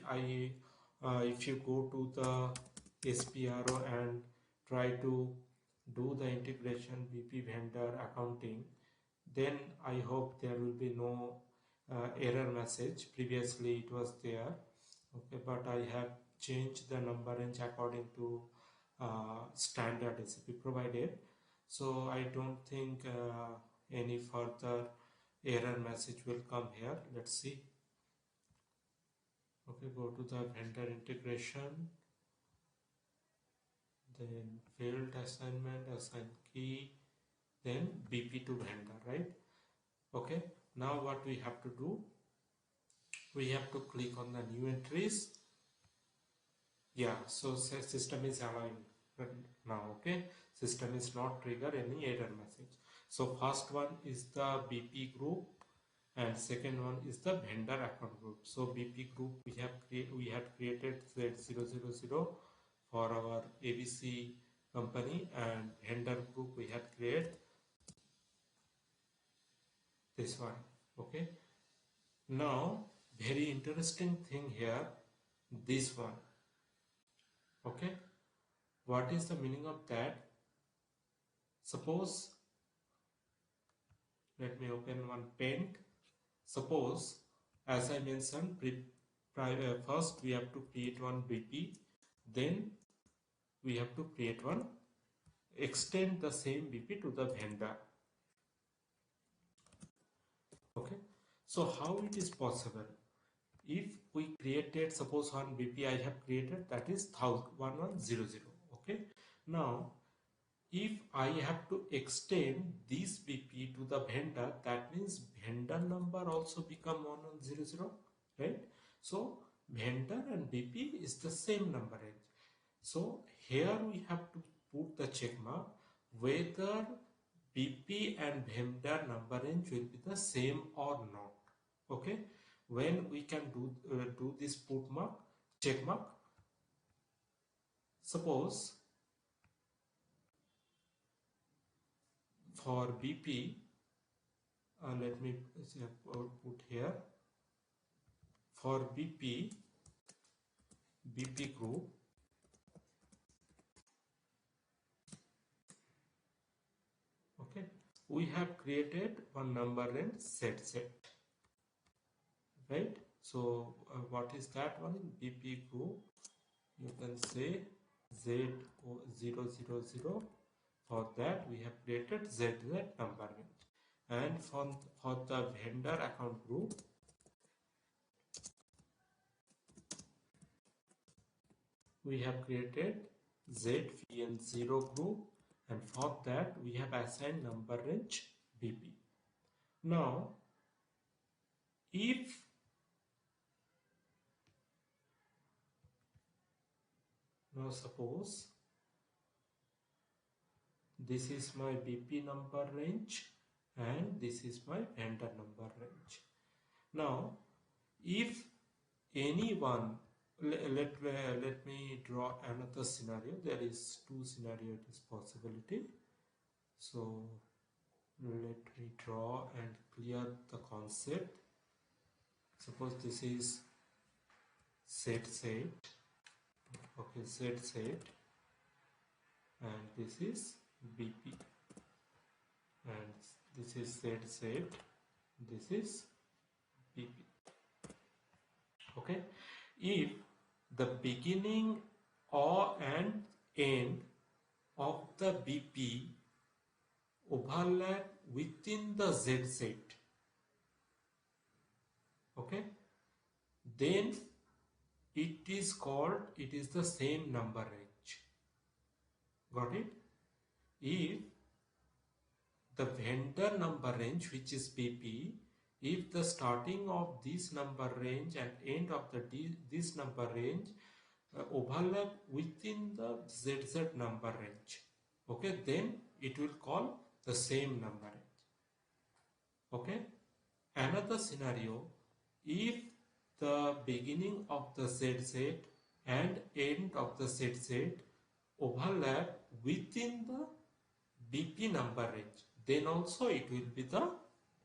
if you go to the SPRO and try to do the integration BP vendor accounting, then I hope there will be no error message. Previously it was there. Okay, but I have changed the number range according to standard SAP provided, so I don't think any further error message will come here. Let's see. Okay, go to the vendor integration, then failed assignment, assign key, then BP to vendor, right? Okay, now what we have to do, we have to click on the new entries. Yeah, so system is allowing now. Okay, system is not trigger any error message. So first one is the BP group and second one is the vendor account group. So BP group we had created Z000 for our ABC company, and vendor group we had created this one. Okay, now very interesting thing here, this one. Okay, what is the meaning of that? Suppose, let me open one paint. Suppose, as I mentioned, first we have to create one BP, then we have to create one, extend the same BP to the vendor. Okay, so how it is possible? If we created, suppose one BP I have created, that is 1100. Okay, now if I have to extend this BP to the vendor, that means vendor number also become 1100, right? So vendor and BP is the same number range. So here we have to put the check mark whether BP and vendor number range will be the same or not. Okay, when we can do this put mark, check mark. Suppose for BP, let me put here, for BP group, okay, we have created one number range set, right? So what is that one in BP group? You can say Z000. For that we have created ZZ number range, and for the vendor account group, we have created ZVN0 group, and for that we have assigned number range BP. Now if suppose this is my BP number range and this is my vendor number range. Now if anyone, let me draw another scenario. There is two scenario, it is possibility. So let me draw and clear the concept. Suppose this is set, okay, set, and this is BP, and this is set, this is BP. Okay, if the beginning or and end of the BP overlap within the Z set, okay, then it is the same number range. Got it? If the vendor number range, which is BP, if the starting of this number range and end of this number range overlap within the ZZ number range, okay, then it will call the same number range. Okay, another scenario, if the beginning of the ZZ and end of the ZZ overlap within the BP number range, then also it will be the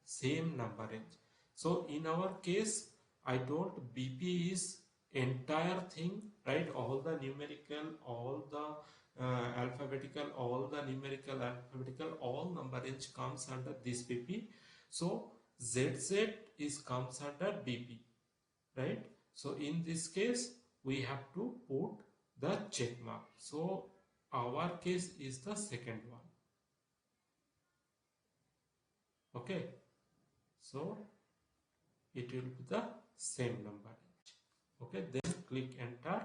same number range. So in our case, I told BP is entire thing, right? All the numerical, all the alphabetical, all the numerical, alphabetical, all number range comes under this BP. So ZZ comes under BP, right? So in this case, we have to put the check mark. So our case is the second one. Okay, so it will be the same number range. Okay, then click enter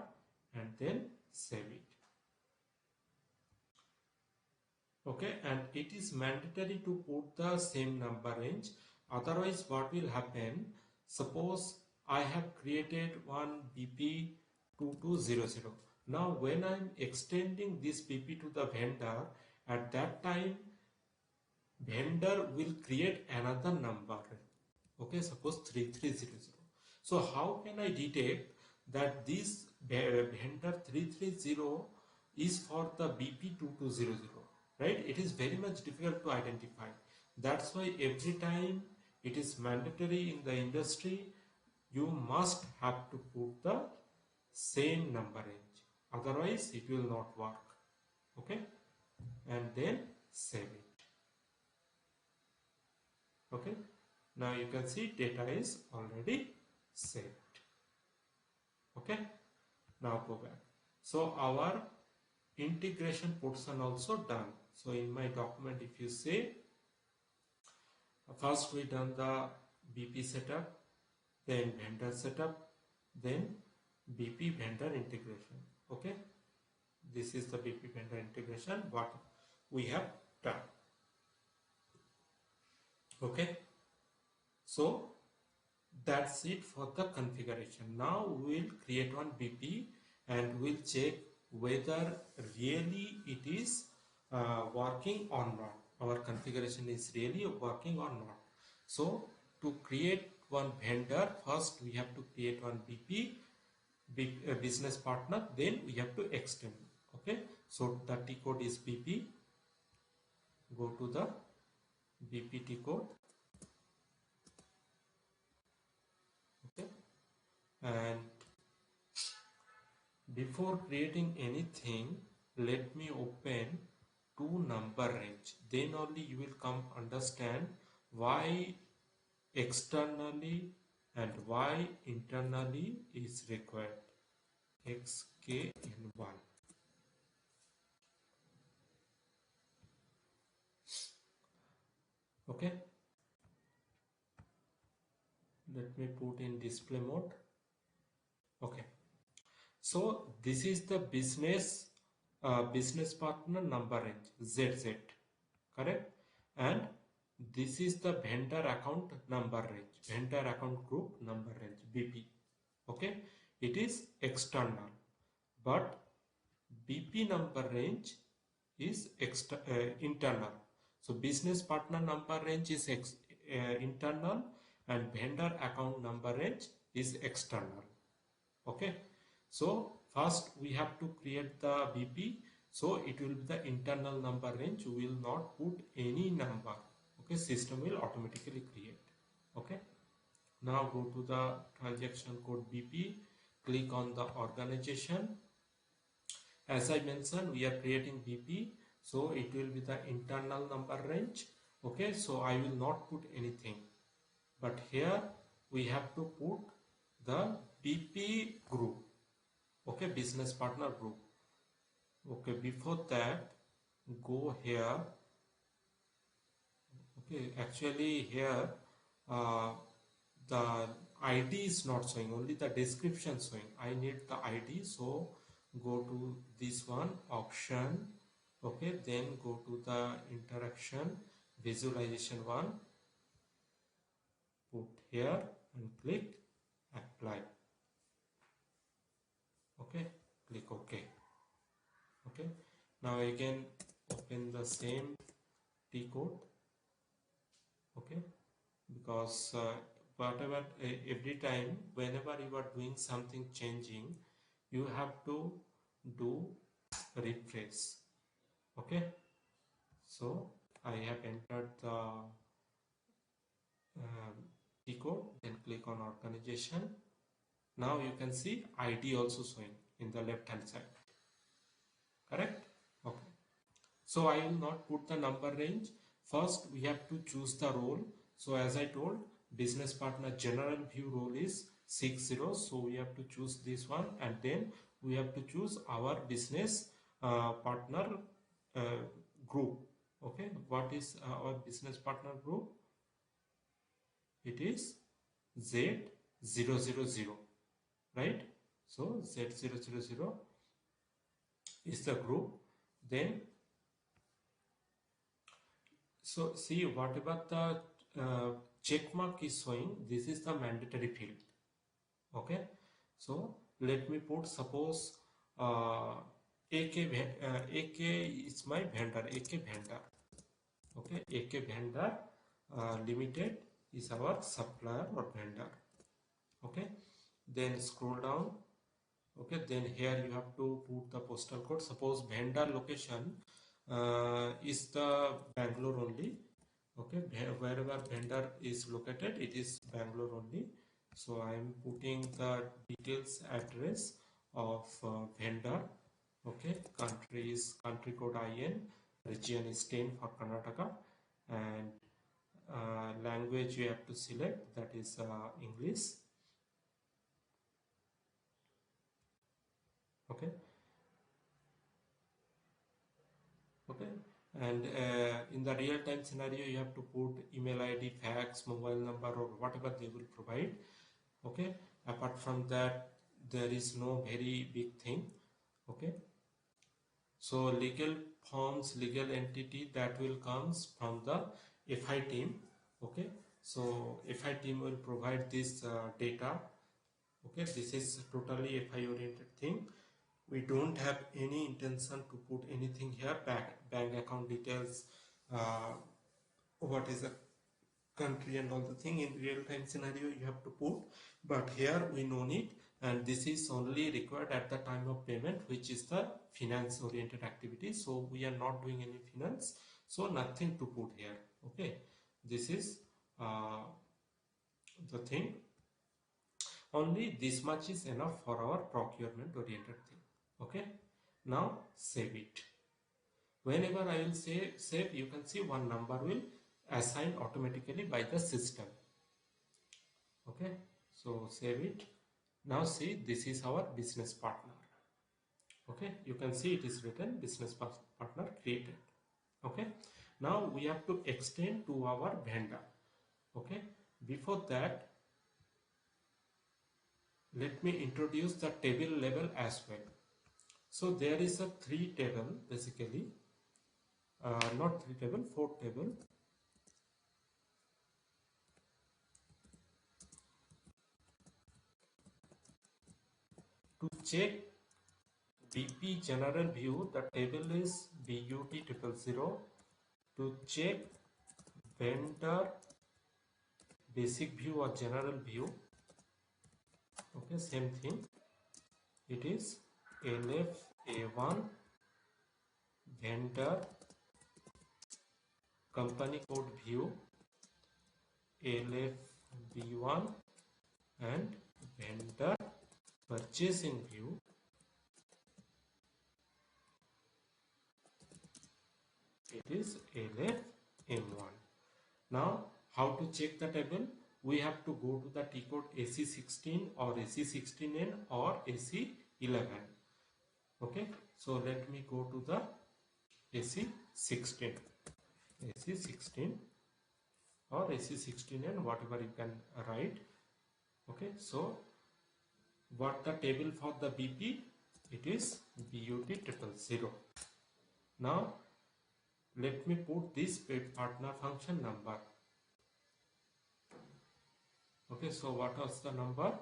and then save it. Okay, and it is mandatory to put the same number range Otherwise, what will happen? Suppose I have created one BP2200. Now, when I am extending this BP to the vendor, at that time, vendor will create another number. Okay, suppose 3300. So, how can I detect that this vendor 330 is for the BP2200? Right? It is very much difficult to identify. That's why every time it is mandatory in the industry, you must have to put the same number range. Otherwise, it will not work. Okay, and then save it. Okay, now you can see data is already saved. Okay, now go back. So our integration portion also done. So in my document, if you say, first we done the BP setup, then vendor setup, then BP vendor integration. Okay, this is the BP vendor integration what we have done. Okay, so that's it for the configuration. Now we will create one BP and we'll check whether really it is working or not. Our configuration is really working or not. So to create one vendor, first we have to create one BP, business partner, then we have to extend. Okay, so the T code is BP. Go to the BPT code. Okay, and before creating anything, let me open two number range. Then only you will come understand why externally and why internally is required. X, K and 1. Okay. Let me put in display mode. Okay. So this is the business partner number range ZZ, correct? And this is the vendor account number range, vendor account group number range BP. Okay, it is external, but BP number range is internal. So business partner number range is internal and vendor account number range is external. Okay, so first we have to create the BP, so it will be the internal number range. We will not put any number. Okay, system will automatically create. Okay, now go to the transaction code BP, click on the organization. As I mentioned, we are creating BP, so it will be the internal number range. Okay, so I will not put anything, but here we have to put the BP group. Okay, business partner group. Okay, before that, go here. Okay, actually here the ID is not showing, only the description showing. I need the ID, so go to this one option. Okay, then go to the interaction visualization one, put here and click apply. Okay, click OK. Okay, now again open the same T code. Okay, because whatever every time whenever you are doing something changing, you have to do refresh. Okay, so I have entered the T code, then click on organization. Now you can see ID also showing in the left hand side, correct? Okay, so I will not put the number range. First we have to choose the role. So as I told, business partner general view role is 60, so we have to choose this one, and then we have to choose our business partner group. Okay, what is our business partner group? It is Z000, right? So Z000 is the group. Then so see whatever the check mark is showing this is the mandatory field. Okay, so let me put, suppose AK is my vendor, AK vendor. Okay, AK vendor limited is our supplier or vendor. Okay, then scroll down. Okay, then here you have to put the postal code. Suppose vendor location is the Bangalore only. Okay, wherever vendor is located, it is Bangalore only. So I am putting the details, address of vendor. Okay, country is country code IN, region is 10 for Karnataka, and language you have to select, that is English. Okay, okay, and in the real-time scenario you have to put email ID, fax, mobile number, or whatever they will provide. Okay, apart from that there is no very big thing. Okay, so legal forms, legal entity, that will comes from the FI team. Okay, so FI team will provide this data. Okay, this is totally FI oriented thing. We don't have any intention to put anything here, bank account details, what is the country and all the thing. In real time scenario you have to put, but here we no need, and this is only required at the time of payment, which is the finance oriented activity. So we are not doing any finance, so nothing to put here. Okay, this is the thing. Only this much is enough for our procurement oriented thing. Okay, now save it. Whenever I will say save, you can see one number will assign automatically by the system. Okay, so save it. Now see, this is our business partner. Okay, you can see it is written business partner created. Okay, now we have to extend to our vendor. Okay, before that let me introduce the table level as well. So there is a 3 table basically, not 3 table, 4 table. To check BP general view, the table is BUT000. To check vendor basic view or general view, okay, same thing, it is LFA1 vendor company code view, LFB1, and vendor purchasing view, it is LFM1. Now how to check the table? We have to go to the T code AC16 or AC16N or AC11. Okay, so let me go to the AC16 or AC16N, whatever you can write. Okay, so what the table for the BP? It is BUT000. Now let me put this paid partner function number. Okay, so what was the number?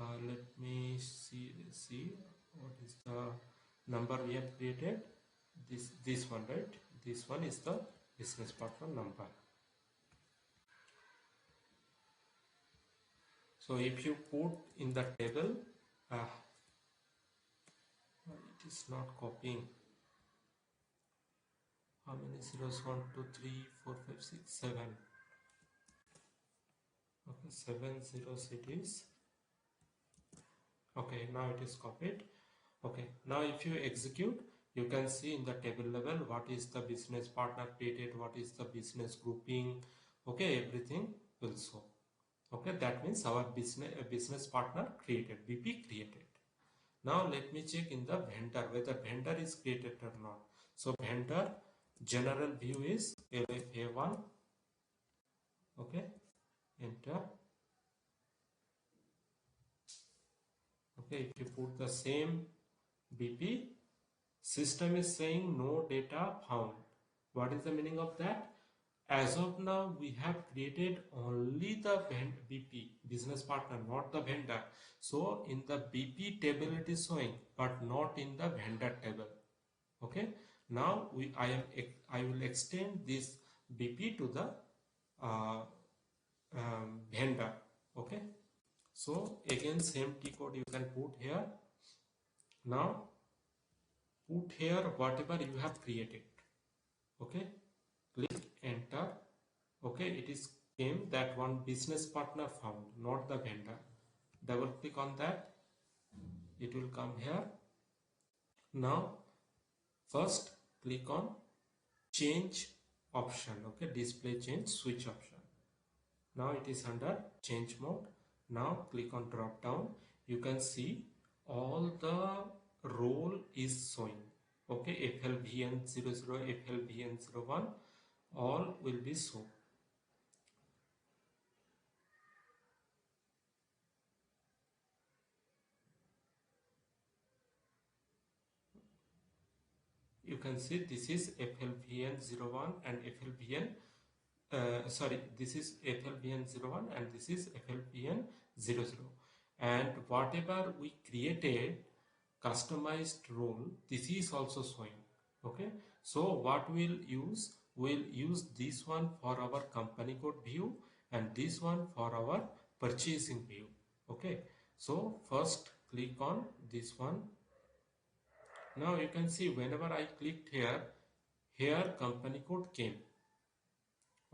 Let me see what is the number we have created. This one, right? This one is the business partner number. So if you put in the table, it is not copying. How many zeros? 1, 2, 3, 4, 5, 6, 7. Okay, 7 zeros it is. Okay, now it is copied. Okay, now if you execute, you can see in the table level what is the business partner created, what is the business grouping. Okay, everything will show. Okay, that means our business partner created, BP created. Now let me check in the vendor whether vendor is created or not. So vendor general view is LFA1. Okay, enter. Okay, if you put the same BP, system is saying no data found. What is the meaning of that? as of now we have created only the BP business partner, not the vendor. So in the BP table it is showing, but not in the vendor table. Okay, now I will extend this BP to the uh, vendor. Okay, so again same T code you can put here. Now put here whatever you have created. Okay, click enter. Okay, it is came that one business partner found, not the vendor. Double click on that, it will come here. Now first click on change option. Okay, display change switch option. Now it is under change mode. Now click on drop down. You can see all the role is showing. Okay, FLVN00, FLVN01, all will be shown. You can see this is FLVN01 and FLVN sorry, this is FLVN01 and this is FLVN00, and whatever we created customized role, this is also showing. Okay, so what we'll use this one for our company code view and this one for our purchasing view. Okay, so first click on this one. Now you can see whenever I clicked here company code came.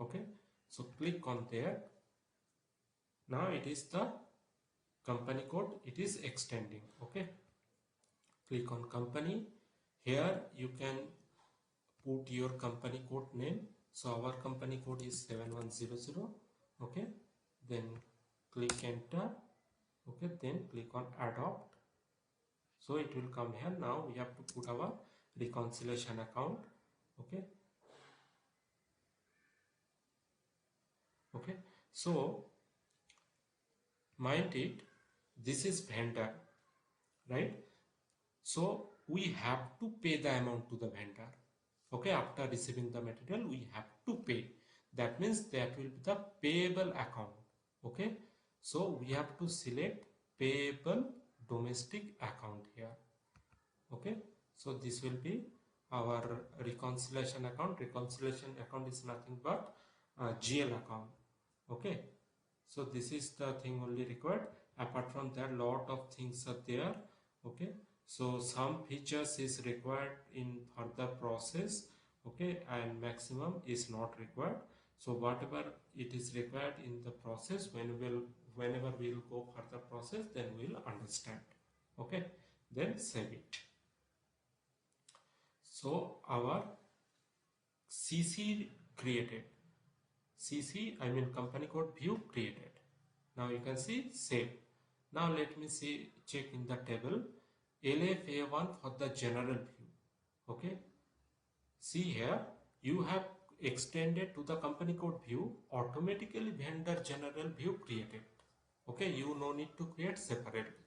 Okay, so click on there. Now it is the company code, it is extending. Okay, click on company. Here you can put your company code name. So our company code is 7100. Okay, then click enter. Okay, then click on adopt. So it will come here. Now we have to put our reconciliation account. Okay, okay, so mind it, this is vendor, right? So we have to pay the amount to the vendor. Okay, after receiving the material we have to pay. That means that will be the payable account. Okay, so we have to select payable domestic account here. Okay, so this will be our reconciliation account. Reconciliation account is nothing but GL account. Okay, so this is the thing only required. Apart from that, lot of things are there. Okay, so some features is required in further process. Okay, and maximum is not required. So whatever it is required in the process, whenever we'll go further process, then we'll understand. Okay, then save it. So our CC created. CC, I mean company code view created. Now you can see save. Now let me see, check in the table LFA1 for the general view. Okay, see here you have extended to the company code view, automatically vendor general view created. Okay, you no need to create separately.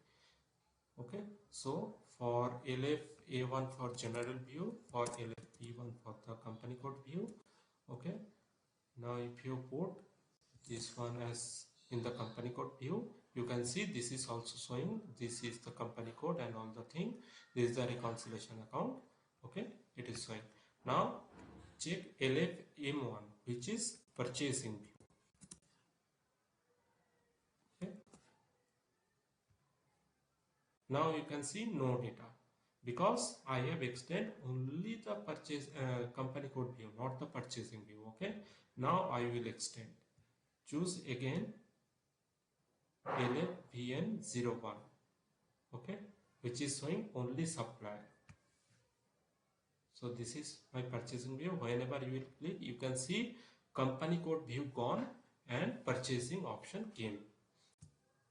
Okay, so for LFA1 for general view, for LFP1 for the company code view. Okay, now if you put this one as in the company code view, you can see this is also showing, this is the company code and all the thing. This is the reconciliation account. Okay, it is showing. Now check LFM1, which is purchasing view. Okay, now you can see no data because I have extended only the purchase company code view, not the purchasing view. Okay, now I will extend. Choose again LFVN01. Okay, which is showing only supplier. So this is my purchasing view. Whenever you will click, you can see company code view gone and purchasing option came.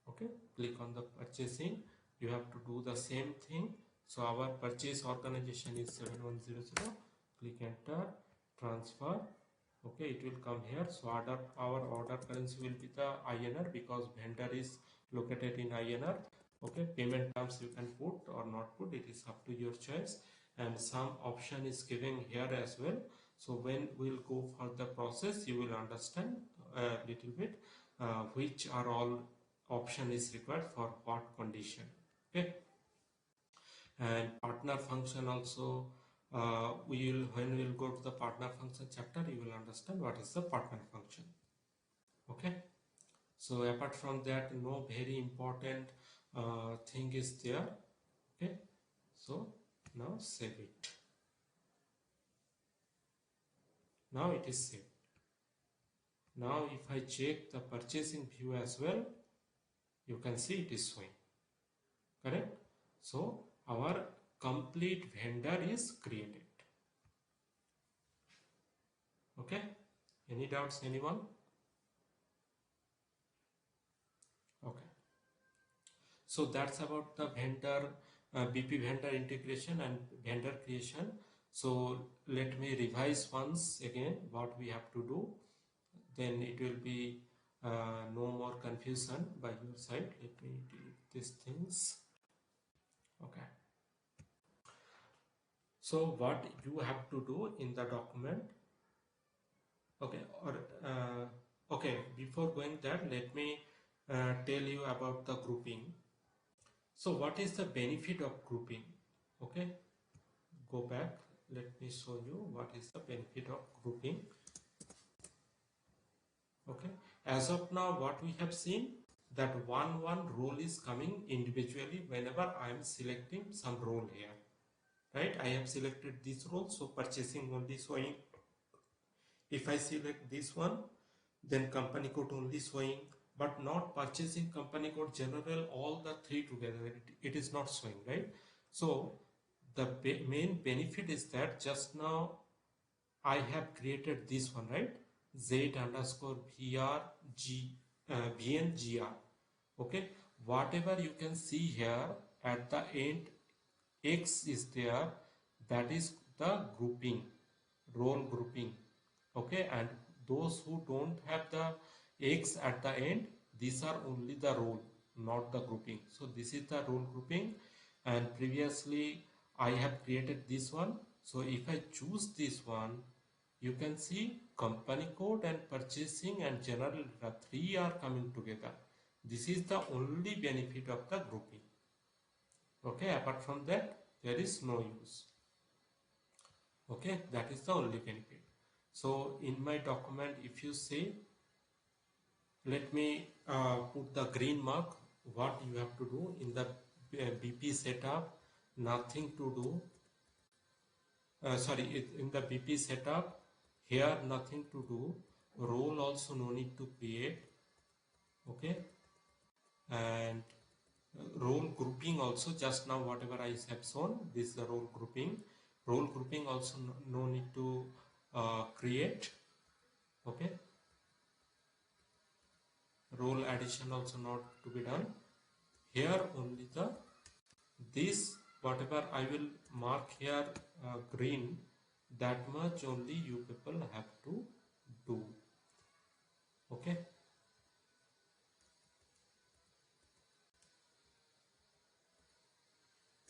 Okay, click on the purchasing. You have to do the same thing. So our purchase organization is 7100. Click enter, transfer. Okay, it will come here. So our order currency will be the INR because vendor is located in INR. Okay, payment terms you can put or not put, it is up to your choice, and some option is given here as well. So when we'll go for the process, you will understand a little bit which are all option is required for what condition. Okay. And partner function also, when we'll go to the partner function chapter, you will understand what is the partner function. Okay. So apart from that, no very important thing is there. Okay. So now save it. Now it is saved. Now if I check the purchasing view as well, you can see it is showing. Correct? So our complete vendor is created. Okay. Any doubts, anyone? Okay. So that's about the vendor BP vendor integration and vendor creation. So let me revise once again what we have to do. Then it will be no more confusion by your side. Let me delete these things. Okay. So what you have to do in the document. Okay. Okay. Before going there, let me tell you about the grouping. So what is the benefit of grouping? Okay, go back. Let me show you what is the benefit of grouping. Okay, as of now, what we have seen that one role is coming individually whenever I am selecting some role here. Right, I have selected this role, so purchasing only showing. If I select this one, then company code only showing, but not purchasing, company code, general, all the three together, it is not showing, right? So the main benefit is that just now I have created this one, right? Z underscore VNGR. Okay, whatever you can see here at the end, X is there, that is the grouping, role grouping. Okay, and those who don't have the X at the end, these are only the role, not the grouping. So this is the role grouping, and previously I have created this one. So if I choose this one, you can see company code and purchasing and general, the three are coming together. This is the only benefit of the grouping. Okay, apart from that, there is no use. Okay, that is the only benefit. So in my document, if you say, let me put the green mark, what you have to do in the BP setup, nothing to do. In the BP setup, here nothing to do. Role also no need to create. Okay, and role grouping also, just now whatever I have shown, this is the role grouping. Role grouping also no need to create. Okay, role addition also not to be done. Here only the this whatever I will mark here green, that much only you people have to do. Okay,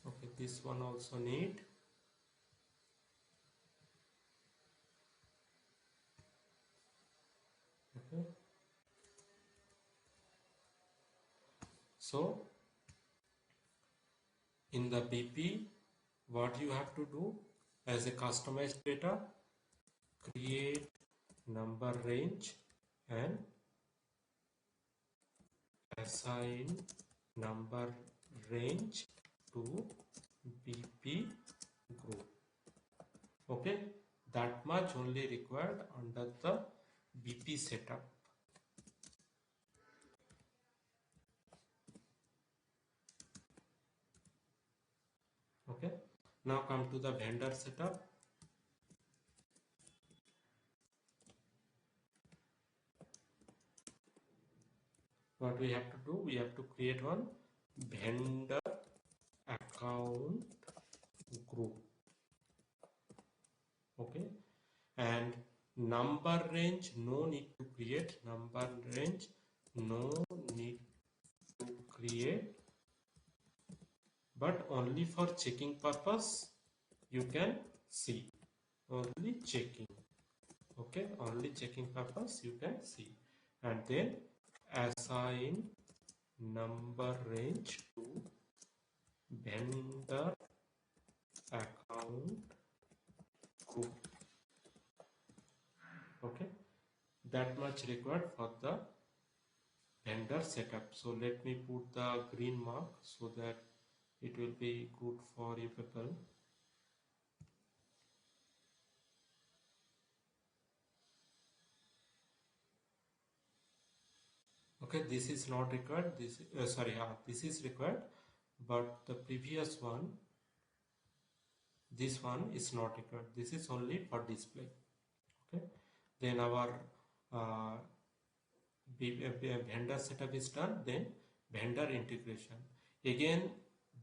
okay, this one also need. Okay, so in the BP, what you have to do as a customized data, create number range and assign number range to BP group. Okay, that much only required under the BP setup. Okay, now come to the vendor setup. What we have to do, we have to create one vendor account group. Okay, and number range no need to create, number range no need to create, but only for checking purpose you can see. only checking. Okay, only checking purpose you can see. And then assign number range to vendor account group. Okay, that much required for the vendor setup. So let me put the green mark so that it will be good for you people. Okay, this is not required. This this is required, but the previous one, this one is not required. This is only for display. Okay, then our uh, vendor setup is done. Then vendor integration. Again,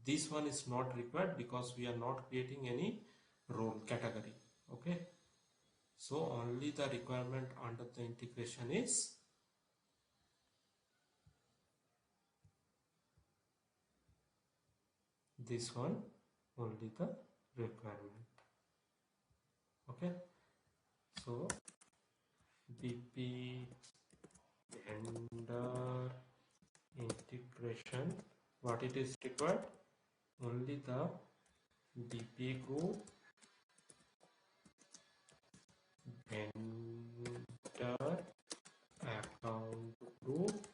this one is not required because we are not creating any role category. Okay, so only the requirement under the integration is this one, only the requirement. Okay, so BP vendor integration, what it is required, only the BP group, vendor account group,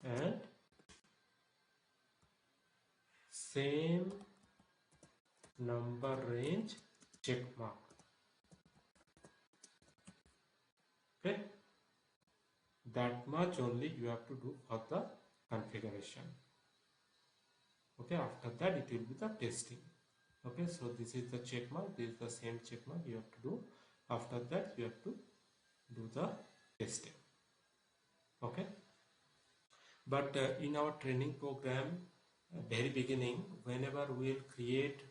and same number range check mark. Okay, that much only you have to do for the configuration. Okay, after that it will be the testing. Okay, so this is the check mark, this is the same check mark you have to do. After that you have to do the testing. Okay, but in our training program, very beginning, whenever we will create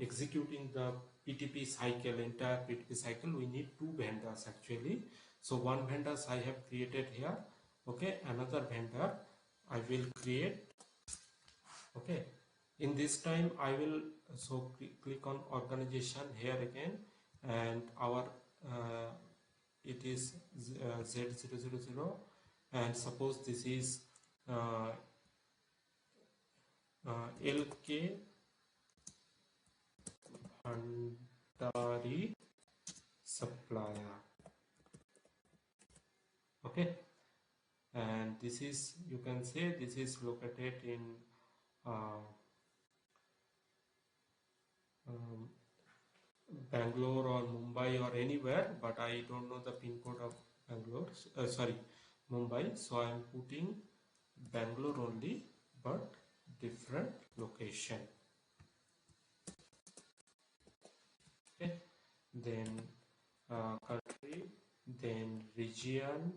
executing the PTP cycle, entire PTP cycle, we need two vendors actually. So one vendors I have created here. Okay, another vendor I will create. Okay, in this time I will click on organization here again, and our it is Z000, and suppose this is LK Bhandari supplier. Okay, and this is, you can say this is located in um, Bangalore or Mumbai or anywhere, but I don't know the pin code of Bangalore, Mumbai, so I am putting Bangalore only, but different location. Okay, then country, then region,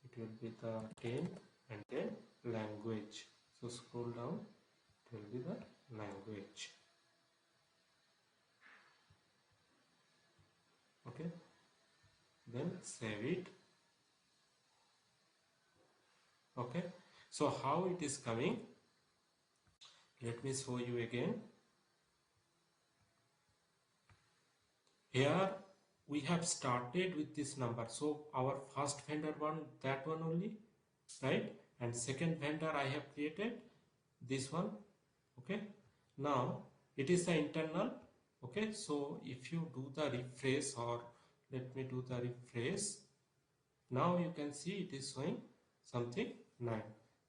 it will be the 10, and then language. So scroll down, it will be the language. Okay, then save it. Okay, so how it is coming, let me show you again. Here we have started with this number, so our first vendor one, that one only, right? And second vendor I have created this one. Okay, now it is the internal. Okay, so if you do the refresh, or let me do the refresh, now you can see it is showing something 9.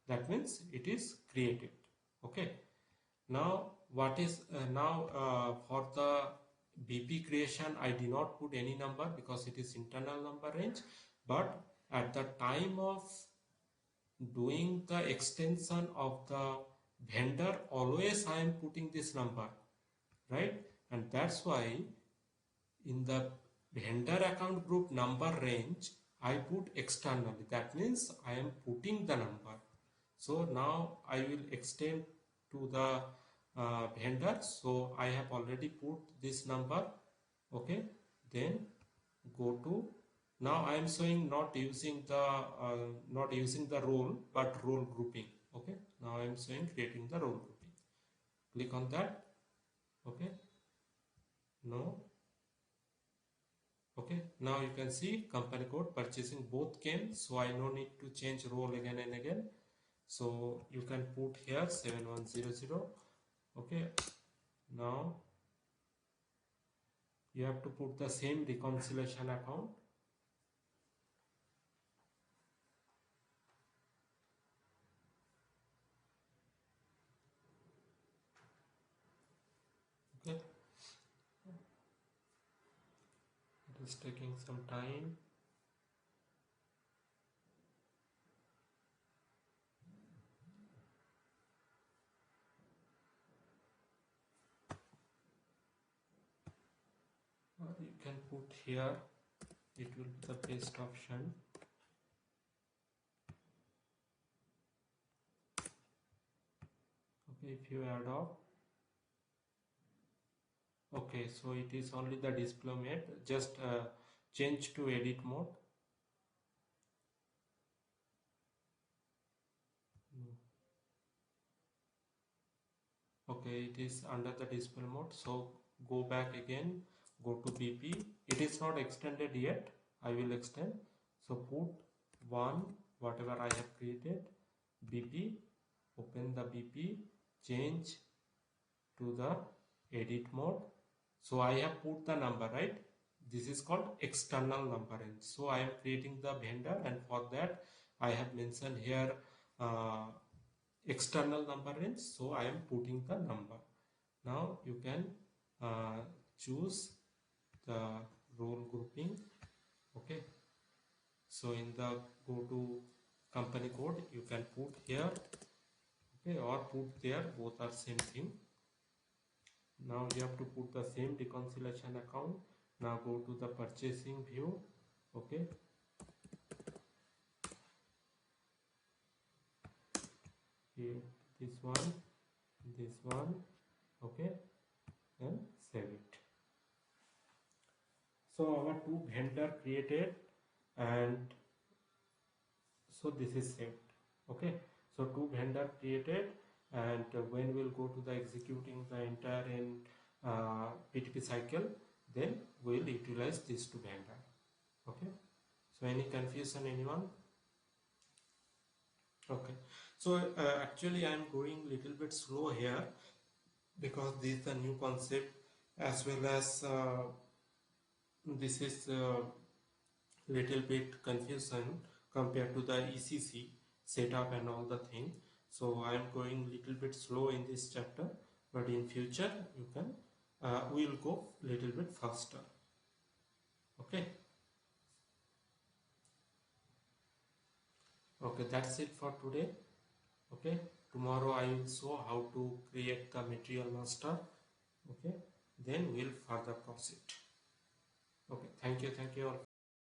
That means it is created. Okay, now what is for the BP creation, I did not put any number because it is internal number range, but at the time of doing the extension of the vendor, always I am putting this number, right? And that's why in the vendor account group number range I put externally. That means I am putting the number. So now I will extend to the vendor. So I have already put this number. Okay, then go to, now I am showing not using the role but role grouping. Okay, now I am showing creating the role grouping. Click on that. Okay, No. Okay, now you can see company code, purchasing, both came, so I no need to change role again and again. So you can put here 7100. Okay, now you have to put the same reconciliation account. Okay, it is taking some time. Or you can put here, it will be the best option. Okay, if you add up, okay, so it is only the display mode, just change to edit mode. Okay, it is under the display mode, so go back again, go to BP. It is not extended yet, I will extend. So put 1 whatever I have created, BP, open the BP, change to the edit mode. So I have put the number, right? This is called external number range. So I am creating the vendor, and for that I have mentioned here external number range, so I am putting the number. Now you can choose the role grouping. Okay, so in the go to company code, you can put here, okay, or put there, both are same thing. Now you have to put the same reconciliation account. Now go to the purchasing view. Okay, here, this one, okay, and save it. So our two vendor created, and so this is saved. Okay, so two vendor created, and when we'll go to the executing the entire in PTP cycle, then we'll utilize these two vendor. Okay, so any confusion, anyone? Okay, so actually I am going little bit slow here because this is the new concept, as well as this is little bit confusion compared to the ECC setup and all the thing. So I am going little bit slow in this chapter, but in future you can we'll go little bit faster. Okay. Okay, that's it for today. Okay, tomorrow I will show how to create the material master. Okay, then we'll further proceed. Okay, thank you all.